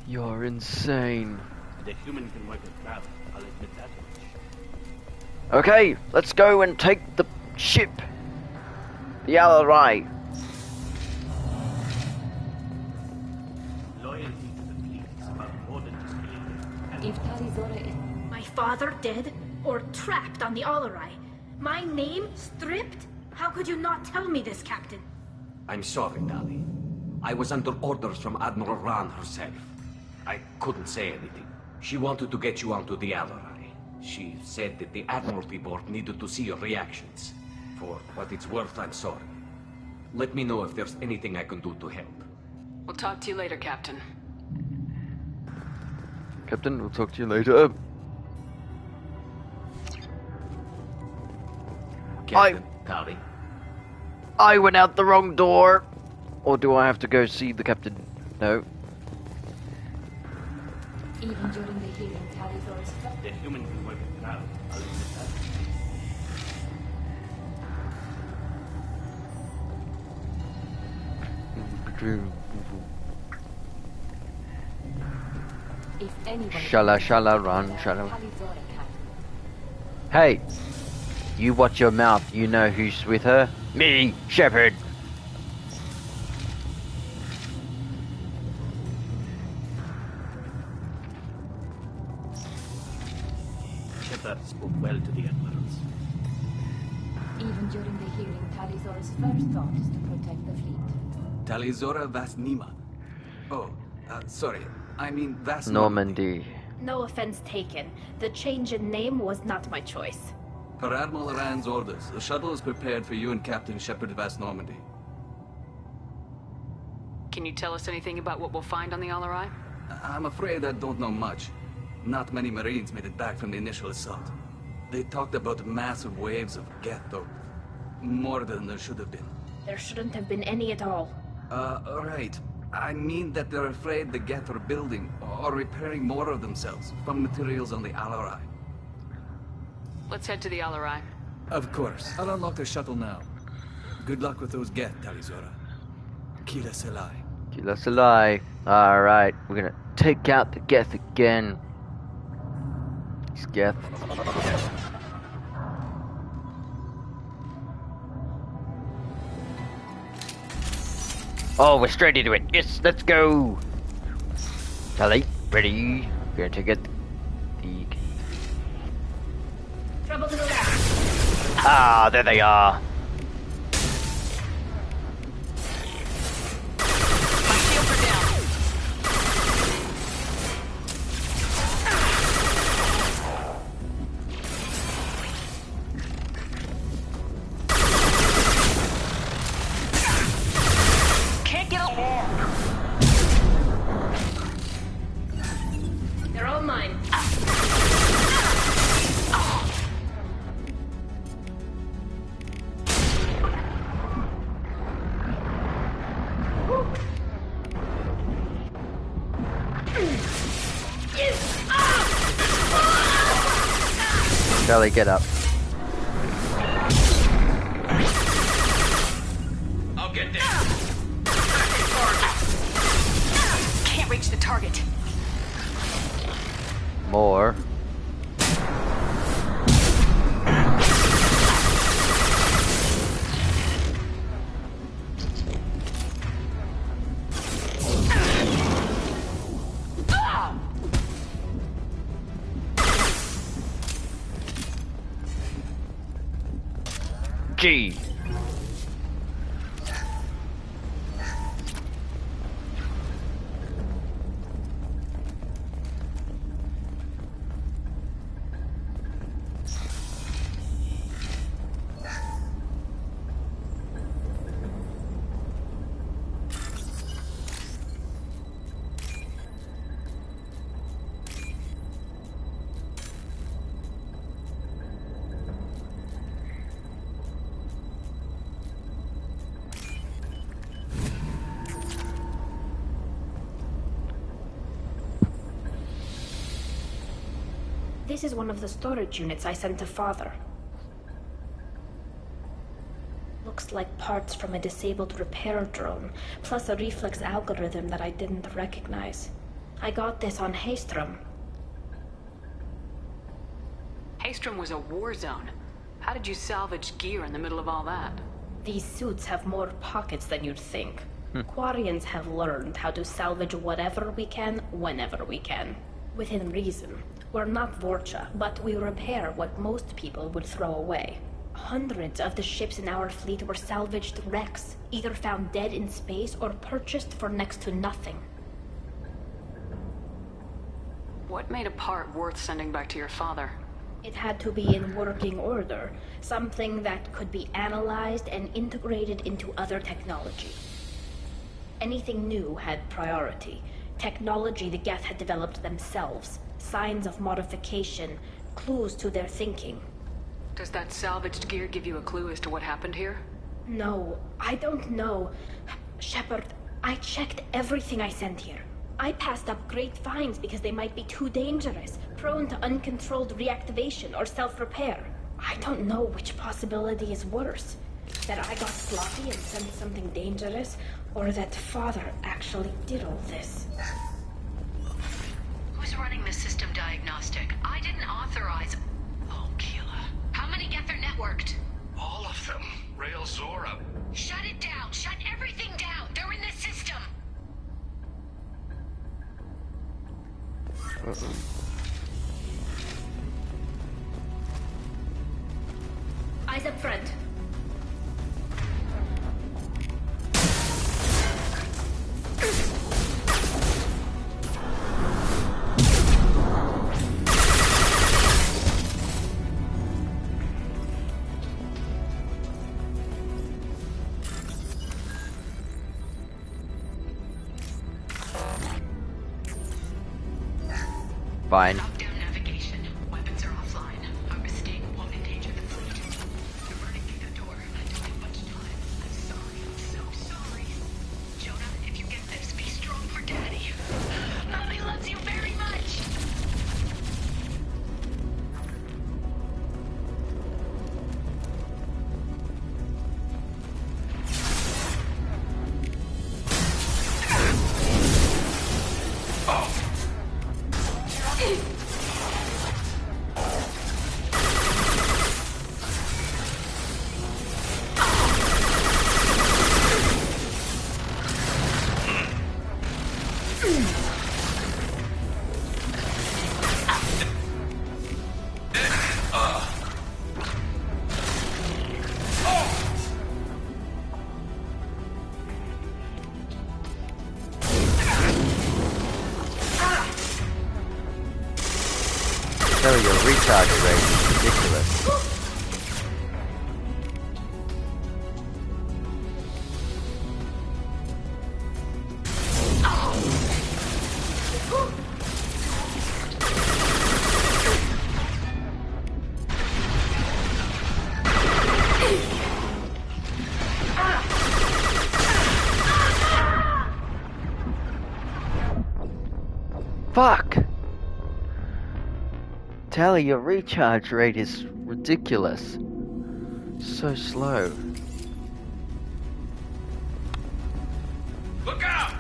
You're insane. The human can work a crowd. I'll admit that much. Okay, let's go and take the ship. The Alarai. Loyalty to the fleet is about more than just being there. If Tali Zora is... My father dead? Or trapped on the Alarai? My name stripped? How could you not tell me this, Captain? I'm sorry, Tali. I was under orders from Admiral Ran herself. I couldn't say anything. She wanted to get you onto the Alarai. She said that the Admiralty Board needed to see your reactions. For what it's worth, I'm sorry. Let me know if there's anything I can do to help. We'll talk to you later, Captain. Captain, we'll talk to you later. Captain, Tali. I went out the wrong door. Or do I have to go see the captain? No. Even during the hearing, Tali Zora's... The human can work a crowd. I'll admit that. If anyone... Shala, run, shala. Hey! You watch your mouth. You know who's with her? Me, Shepard. Shepard spoke well to the admirals. Even during the hearing, Tali Zora's first thought is to protect the fleet. Tali Zora Vasnima. Oh, sorry. I mean Vas Normandy. No offense taken. The change in name was not my choice. Per Admiral Rand's orders, the shuttle is prepared for you and Captain Shepard Vas Normandy. Can you tell us anything about what we'll find on the Alarai? I'm afraid I don't know much. Not many Marines made it back from the initial assault. They talked about massive waves of Geth, though. More than there should have been. There shouldn't have been any at all. Right. I mean that they're afraid the Geth are building or repairing more of themselves from materials on the Alarai. Let's head to the Alarai. Of course. I'll unlock the shuttle now. Good luck with those Geth, Tali Zora. Kila Selai. Kila Selai. Alright, we're gonna take out the Geth again. These Geth. Oh, we're straight into it. Yes, let's go. Tali, ready? We're gonna take it. Trouble to the left. Ah, there they are. My shields are down. Tali, get up. I'll get there. Can't reach the target. More. G. This is one of the storage units I sent to Father. Looks like parts from a disabled repair drone, plus a reflex algorithm that I didn't recognize. I got this on Haystrom. Haystrom was a war zone. How did you salvage gear in the middle of all that? These suits have more pockets than you'd think. Quarians have learned how to salvage whatever we can, whenever we can. Within reason. We're not Vorcha, but we repair what most people would throw away. Hundreds of the ships in our fleet were salvaged wrecks, either found dead in space or purchased for next to nothing. What made a part worth sending back to your father? It had to be in working order, something that could be analyzed and integrated into other technology. Anything new had priority. Technology the Geth had developed themselves, signs of modification, clues to their thinking. Does that salvaged gear give you a clue as to what happened here? No, I don't know. Shepard, I checked everything I sent here. I passed up great finds because they might be too dangerous, prone to uncontrolled reactivation or self-repair. I don't know which possibility is worse. That I got sloppy and sent something dangerous, or that Father actually did all this. Who's running the system diagnostic? I didn't authorize... Oh, Keela. How many Geth are networked? All of them. Rail Zora. Shut it down! Shut everything down! They're in the system! Eyes up front. Fine. Top-down navigation. Weapons are offline. Our escape won't endanger the fleet. You're burning through the door. I don't have much time. I'm sorry. I'm so sorry. Jonah, if you get this, be strong for Daddy. Mommy loves you very much. So your recharge rate is ridiculous. Fuck! Tali, your recharge rate is ridiculous. So slow. Look out!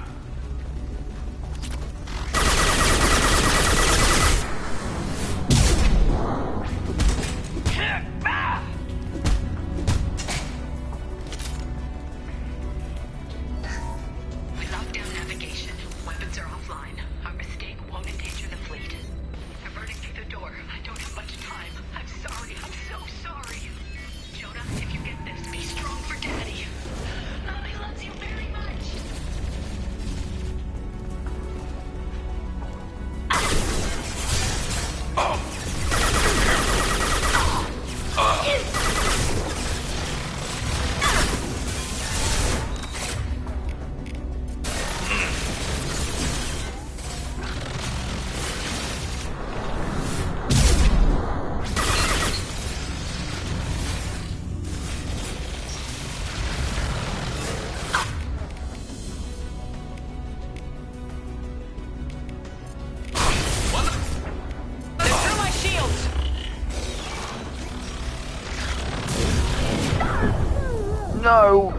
We locked down navigation. Weapons are offline. Our mistake won't endanger the fleet. They're burning through the door. I don't have much time. I'm sorry. I'm so sorry. Jonah, if you get this, be strong for Daddy. Mommy loves you very much. No!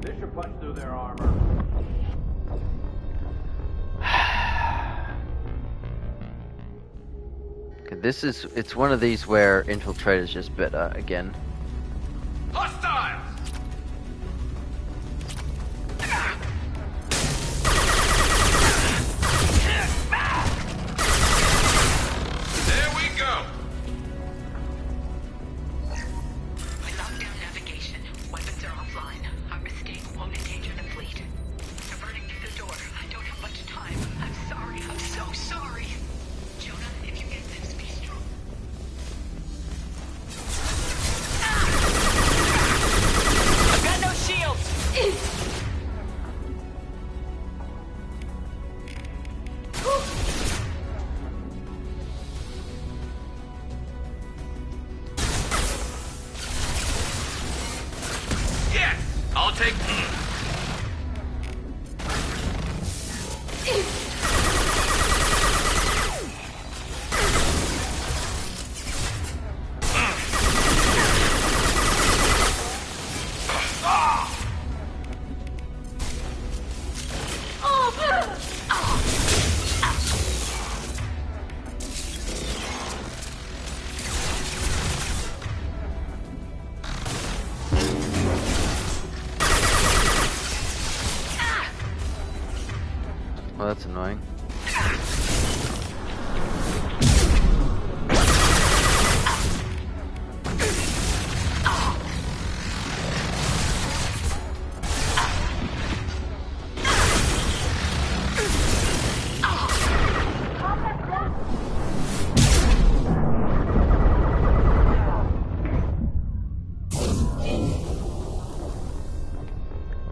This should punch through their armor. It's one of these where Infiltrator's just better again. Hostiles! There we go! We locked down navigation. Weapons are offline. Our mistake won't endanger the fleet. They're burning through the door. I don't have much time. I'm sorry. I'm so sorry. Jonah, if you get this, be strong. I've got no shields! Yes! I'll take... Well, that's annoying.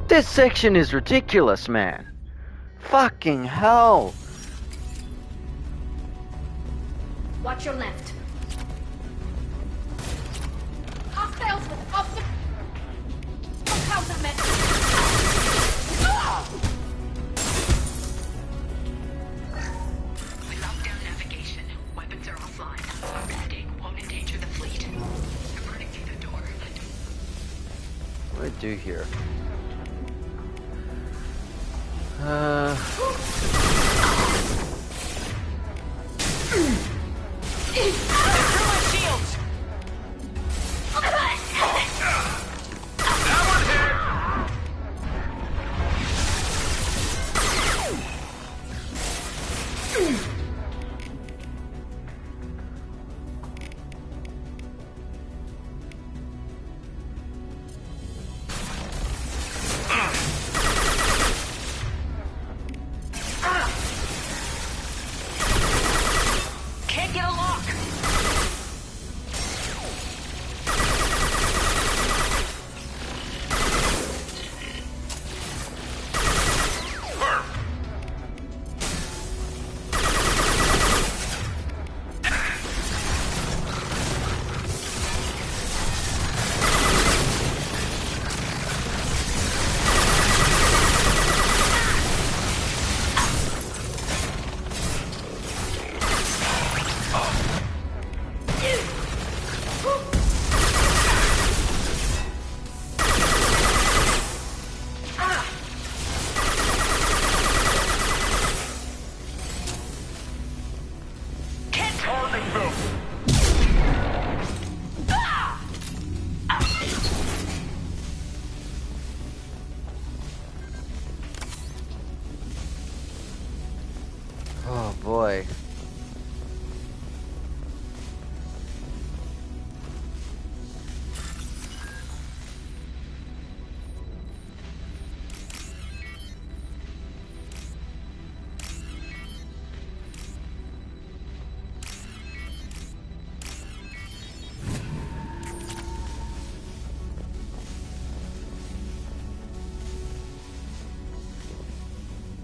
This section is ridiculous, man. Fucking hell. Watch your left. Hostiles off the... countermeasures. We locked down navigation. Weapons are offline. Our mistake won't endanger the fleet. They're burning through the door. What do I do here? Through my shields! That one hit! Can't get a lock! Oh boy.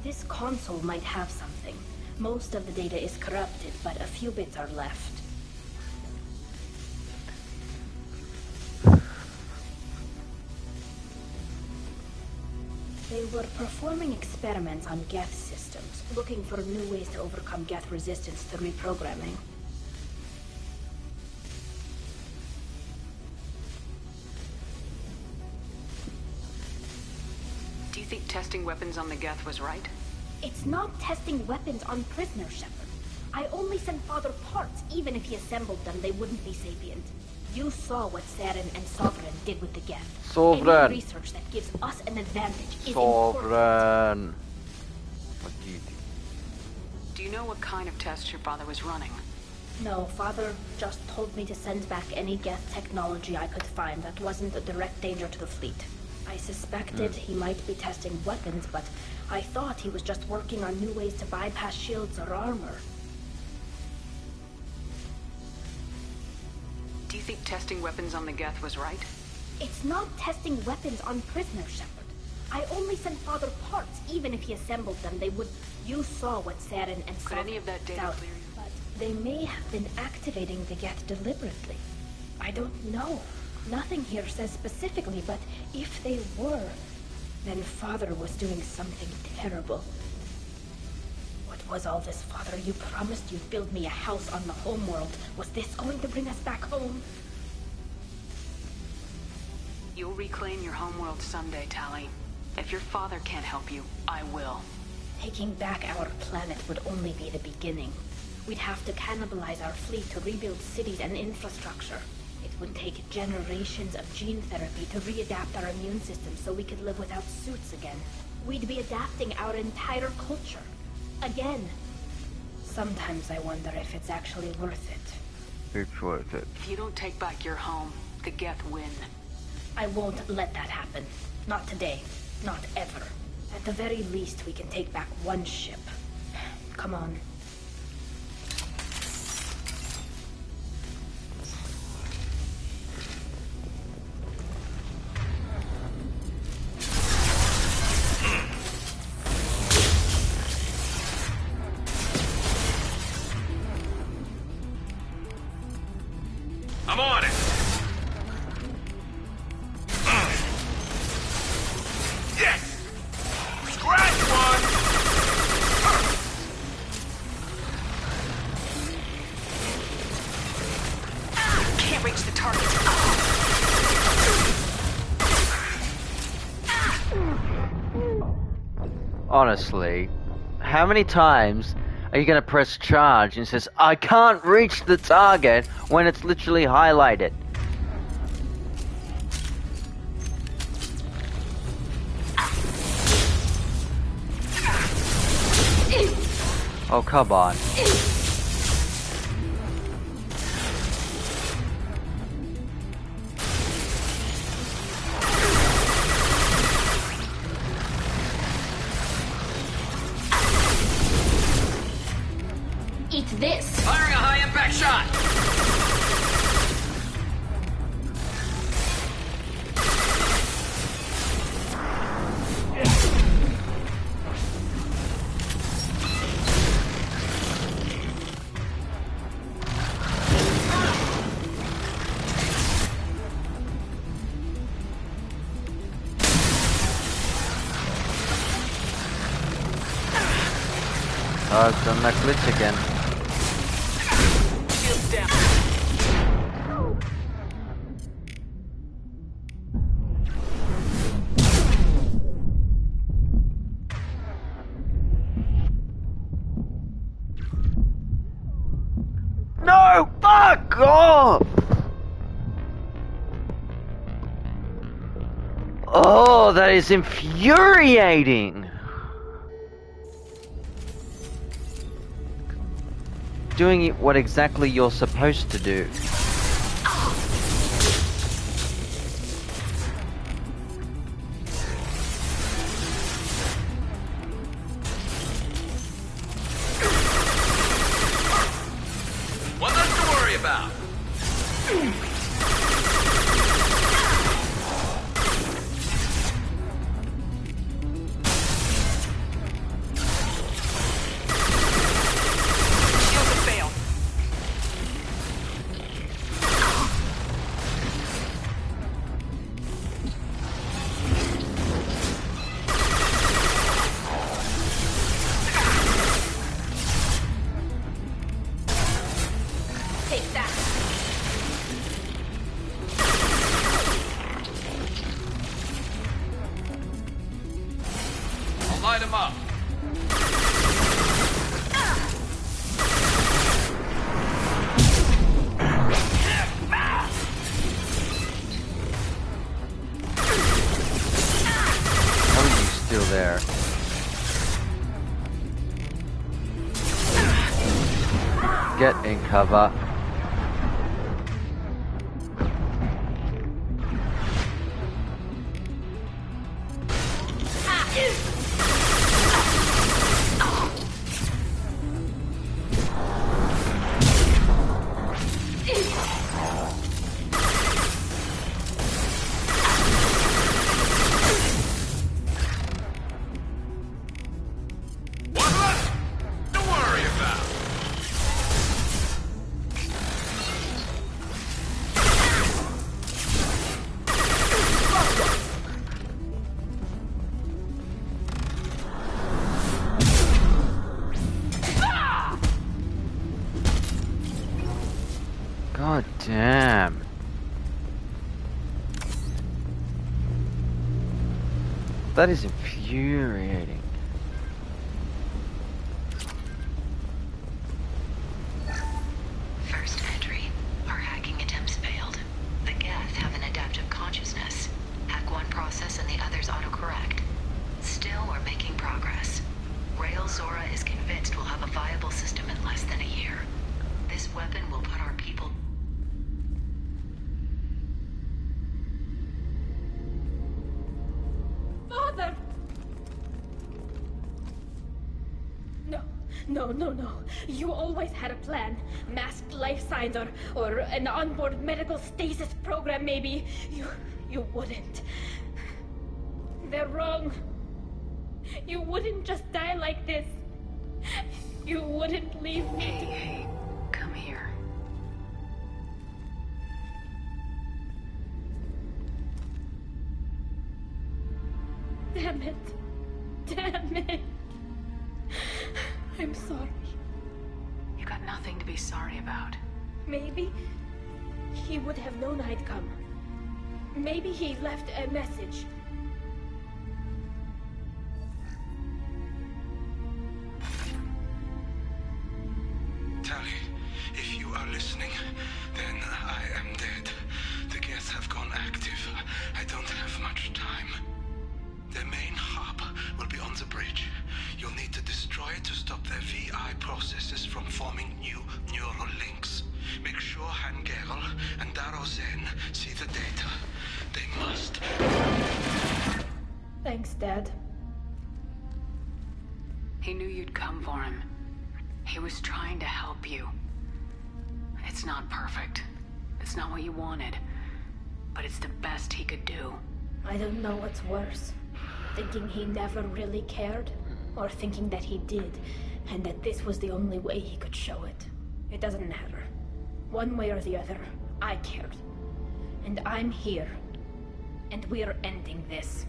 This console might have something. Most of the data is corrupted, but a few bits are left. They were performing experiments on Geth systems, looking for new ways to overcome Geth resistance to reprogramming. Do you think testing weapons on the Geth was right? It's not testing weapons on prisoners, Shepard. I only sent Father parts. Even if he assembled them, they wouldn't be sapient. You saw what Saren and Sovereign did with the Geth. Sovereign! Any research that gives us an advantage is important. Sovereign! What do you do? Do you know what kind of tests your father was running? No, Father just told me to send back any Geth technology I could find that wasn't a direct danger to the fleet. I suspected he might be testing weapons, but I thought he was just working on new ways to bypass shields or armor. Do you think testing weapons on the Geth was right? It's not testing weapons on prisoners, Shepard. I only sent Father parts. Even if he assembled them, they would... You saw what Saren and Could any of that data clear you? But they may have been activating the Geth deliberately. I don't know. Nothing here says specifically, but if they were, then Father was doing something terrible. What was all this, Father? You promised you'd build me a house on the homeworld. Was this going to bring us back home? You'll reclaim your homeworld someday, Tali. If your father can't help you, I will. Taking back our planet would only be the beginning. We'd have to cannibalize our fleet to rebuild cities and infrastructure. It would take generations of gene therapy to readapt our immune system so we could live without suits again. We'd be adapting our entire culture. Again. Sometimes I wonder if it's actually worth it. It's worth it. If you don't take back your home, the Geth win. I won't let that happen. Not today. Not ever. At the very least, we can take back one ship. Come on. I'm on it! Yes! Scratch one! Can't reach the target. Honestly, how many times are you gonna press charge and it says, I can't reach the target when it's literally highlighted? Oh, come on. Eat this! Firing a high-impact shot! Oh, I've done that glitch again. Shields down. No! Fuck off! Oh, that is infuriating! doing what exactly you're supposed to do. One less to worry about. Light him up. How are you still there? Get in cover. God damn. That is infuriating. First entry. Our hacking attempts failed. The Geth have an adaptive consciousness. Hack one process and the others autocorrect. Still, we're making progress. Rail Zora is convinced we'll have a viable system in less than a year. This weapon will put our people... Father! No. You always had a plan. Masked life signs or an onboard medical stasis program, maybe. You wouldn't. They're wrong. You wouldn't just die like this. You wouldn't leave me. Hey, come here. Damn it. I'm sorry. You got nothing to be sorry about. Maybe he would have known I'd come. Maybe he left a message. Tali, if you are listening, then I am dead. The Geth have gone active. I don't have much time. Their main hub will be on the bridge. You'll need to destroy it to stop their VI processes from forming new neural links. Make sure Hangerl and Darozen see the data. They must. Thanks, Dad. He knew you'd come for him. He was trying to help you. It's not perfect. It's not what you wanted. But it's the best he could do. I don't know what's worse. Thinking he never really cared, or thinking that he did, and that this was the only way he could show it. It doesn't matter. One way or the other, I cared. And I'm here. And we're ending this.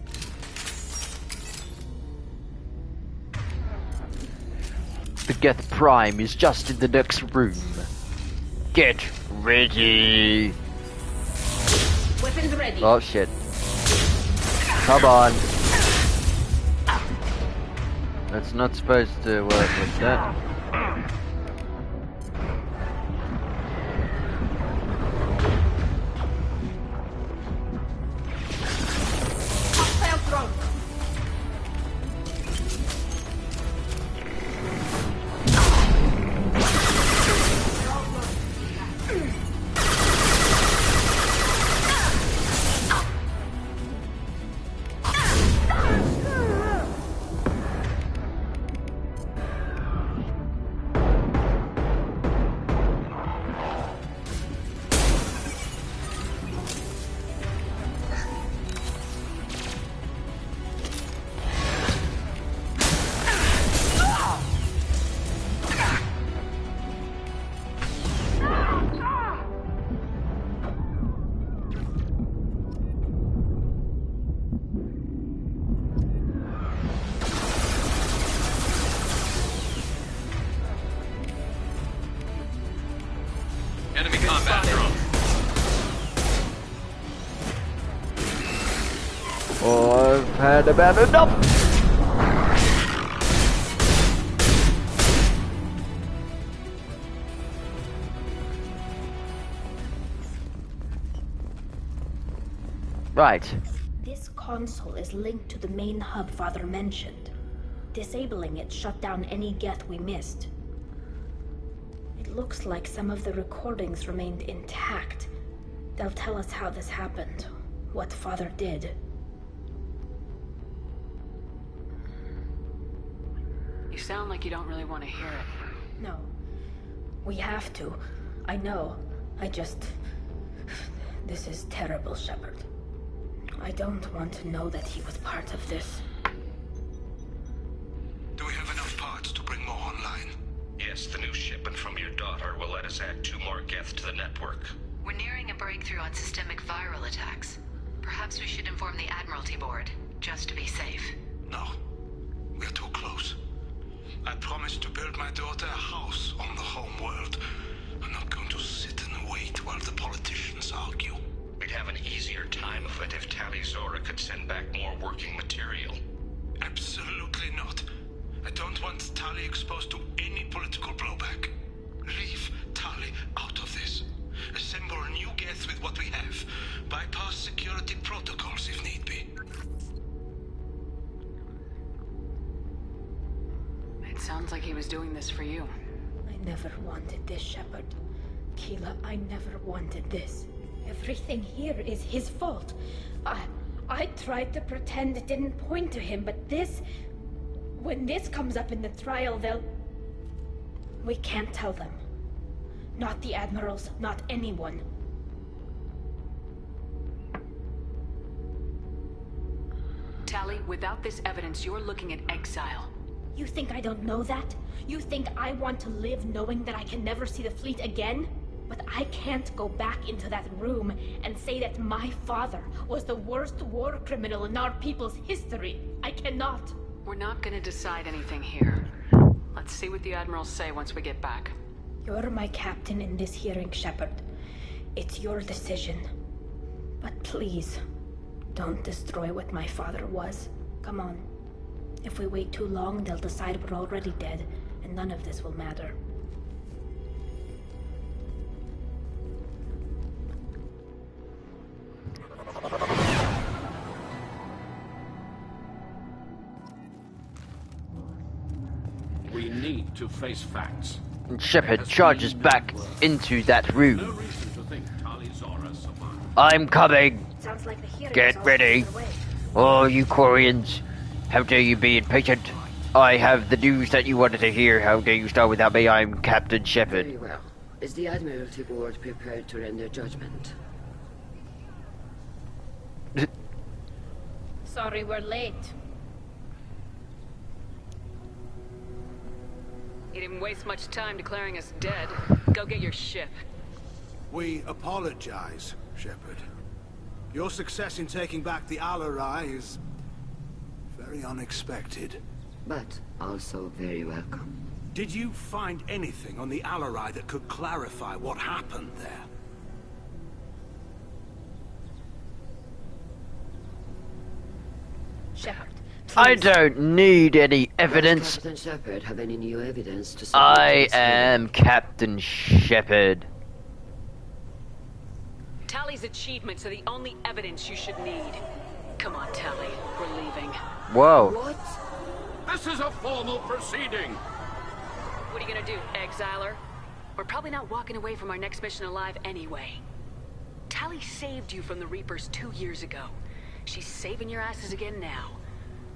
The Geth Prime is just in the next room. Get ready. Weapons ready. Oh shit. Come on. That's not supposed to work like that. abandoned. Nope. Right. This console is linked to the main hub Father mentioned. Disabling it shut down any Geth we missed. It looks like some of the recordings remained intact. They'll tell us how this happened, what Father did. You sound like you don't really want to hear it. No. We have to. I know. This is terrible, Shepard. I don't want to know that he was part of this. Do we have enough parts to bring more online? Yes, the new shipment from your daughter will let us add 2 more Geth to the network. We're nearing a breakthrough on systemic viral attacks. Perhaps we should inform the Admiralty Board, just to be safe. No. We're too close. I promised to build my daughter a house on the home world. I'm not going to sit and wait while the politicians argue. We'd have an easier time of it if Tali Zora could send back more working material. Absolutely not. I don't want Tali exposed to any political blowback. Leave Tali out of this. Assemble a new Geth with what we have. Bypass security protocols if need be. It sounds like he was doing this for you. I never wanted this, Shepard. Keela, I never wanted this. Everything here is his fault. I tried to pretend it didn't point to him, but this... When this comes up in the trial, they'll... We can't tell them. Not the admirals, not anyone. Tali, without this evidence, you're looking at exile. You think I don't know that? You think I want to live knowing that I can never see the fleet again? But I can't go back into that room and say that my father was the worst war criminal in our people's history. I cannot. We're not gonna decide anything here. Let's see what the admirals say once we get back. You're my captain in this hearing, Shepard. It's your decision. But please, don't destroy what my father was. Come on. If we wait too long, they'll decide we're already dead, and none of this will matter. We need to face facts. And Shepard charges back into that No room. reason to think Tali Zora survived. I'm coming. Sounds like the hearing Get is all ready. underway. Oh, you Quarians. How dare you be impatient? I have the news that you wanted to hear. How dare you start without me? I'm Captain Shepard. Very well. Is the Admiralty Board prepared to render judgment? Sorry we're late. You didn't waste much time declaring us dead. Go get your ship. We apologize, Shepard. Your success in taking back the Al-Arai is very unexpected. But also very welcome. Did you find anything on the Al-Arai that could clarify what happened there? Shepard, I don't need any evidence. Does Captain Shepard have any new evidence to support I his theory? am Captain Shepard. Tali's achievements are the only evidence you should need. Come on, Tali. We're leaving. Whoa. What? This is a formal proceeding. What are you gonna do, exiler? We're probably not walking away from our next mission alive anyway. Tali saved you from the Reapers 2 years ago. She's saving your asses again now.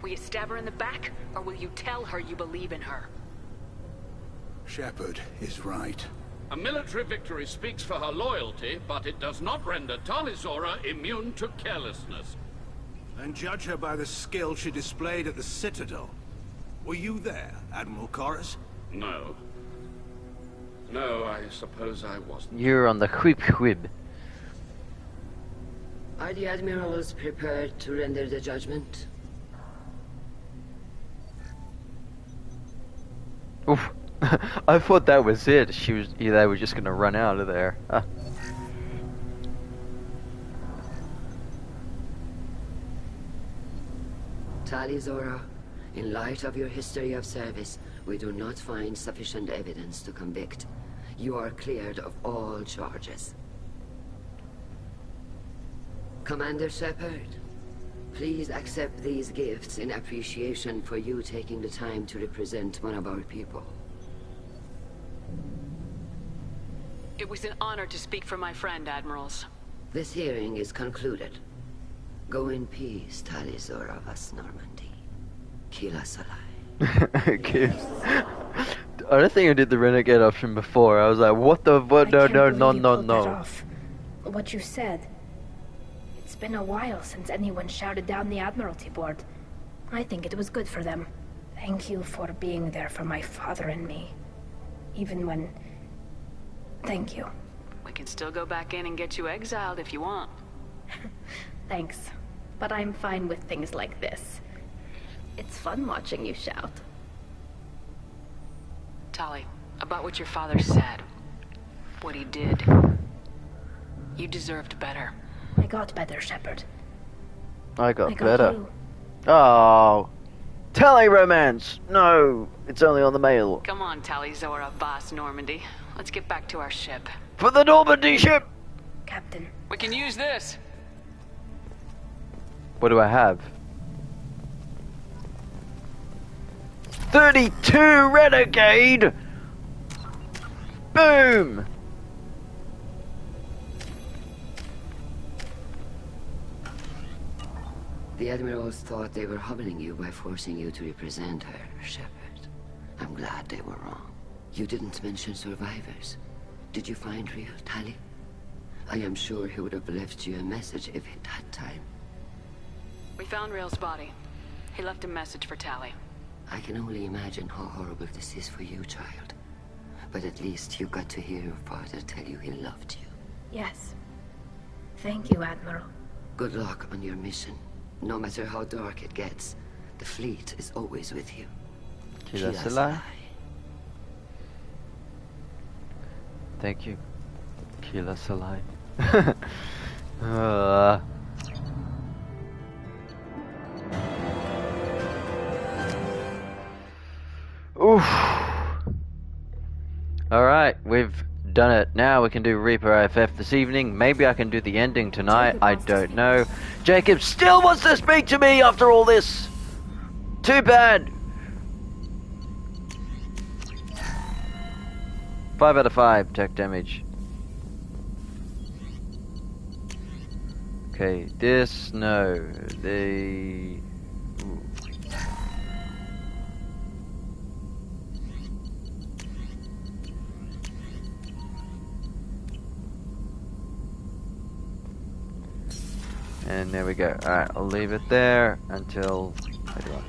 Will you stab her in the back, or will you tell her you believe in her? Shepard is right. A military victory speaks for her loyalty, but it does not render Tali Zora immune to carelessness. And judge her by the skill she displayed at the Citadel. Were you there, Admiral Chorus? No. No, I suppose I wasn't. You're on the whib. Are the admirals prepared to render the judgment? Oof. I thought that was it. They were just gonna run out of there. Tali Zora, in light of your history of service, we do not find sufficient evidence to convict. You are cleared of all charges. Commander Shepard, please accept these gifts in appreciation for you taking the time to represent one of our people. It was an honor to speak for my friend, Admirals. This hearing is concluded. Go in peace, Tali Zora vas Normandy. Kila Salai. I don't think I did the renegade option before. I was like, what the... What? No. That what you said. It's been a while since anyone shouted down the Admiralty Board. I think it was good for them. Thank you for being there for my father and me. Even when... Thank you. We can still go back in and get you exiled if you want. Thanks. But I'm fine with things like this. It's fun watching you shout. Tali, about what your father said. What he did. You deserved better. I got better, Shepard. I got better. You. Oh. Tali romance! No, it's only on the mail. Come on, Tali Zora vas Normandy. Let's get back to our ship. For the Normandy ship! Captain. We can use this. What do I have? 32 Renegade! Boom! The Admirals thought they were humbling you by forcing you to represent her, Shepard. I'm glad they were wrong. You didn't mention survivors. Did you find real Tali? I am sure he would have left you a message if he'd had time. We found Real's body. He left a message for Tali. I can only imagine how horrible this is for you, child. But at least you got to hear your father tell you he loved you. Yes. Thank you, Admiral. Good luck on your mission. No matter how dark it gets, the fleet is always with you. Kila Salai. Thank you. Kila Salai. Oof. Alright, we've done it. Now we can do Reaper IFF this evening. Maybe I can do the ending tonight. I don't know. Jacob still wants to speak to me after all this. Too bad. 5 out of 5 tech damage. Okay, this, no. The... Ooh. And there we go. Alright, I'll leave it there until later on.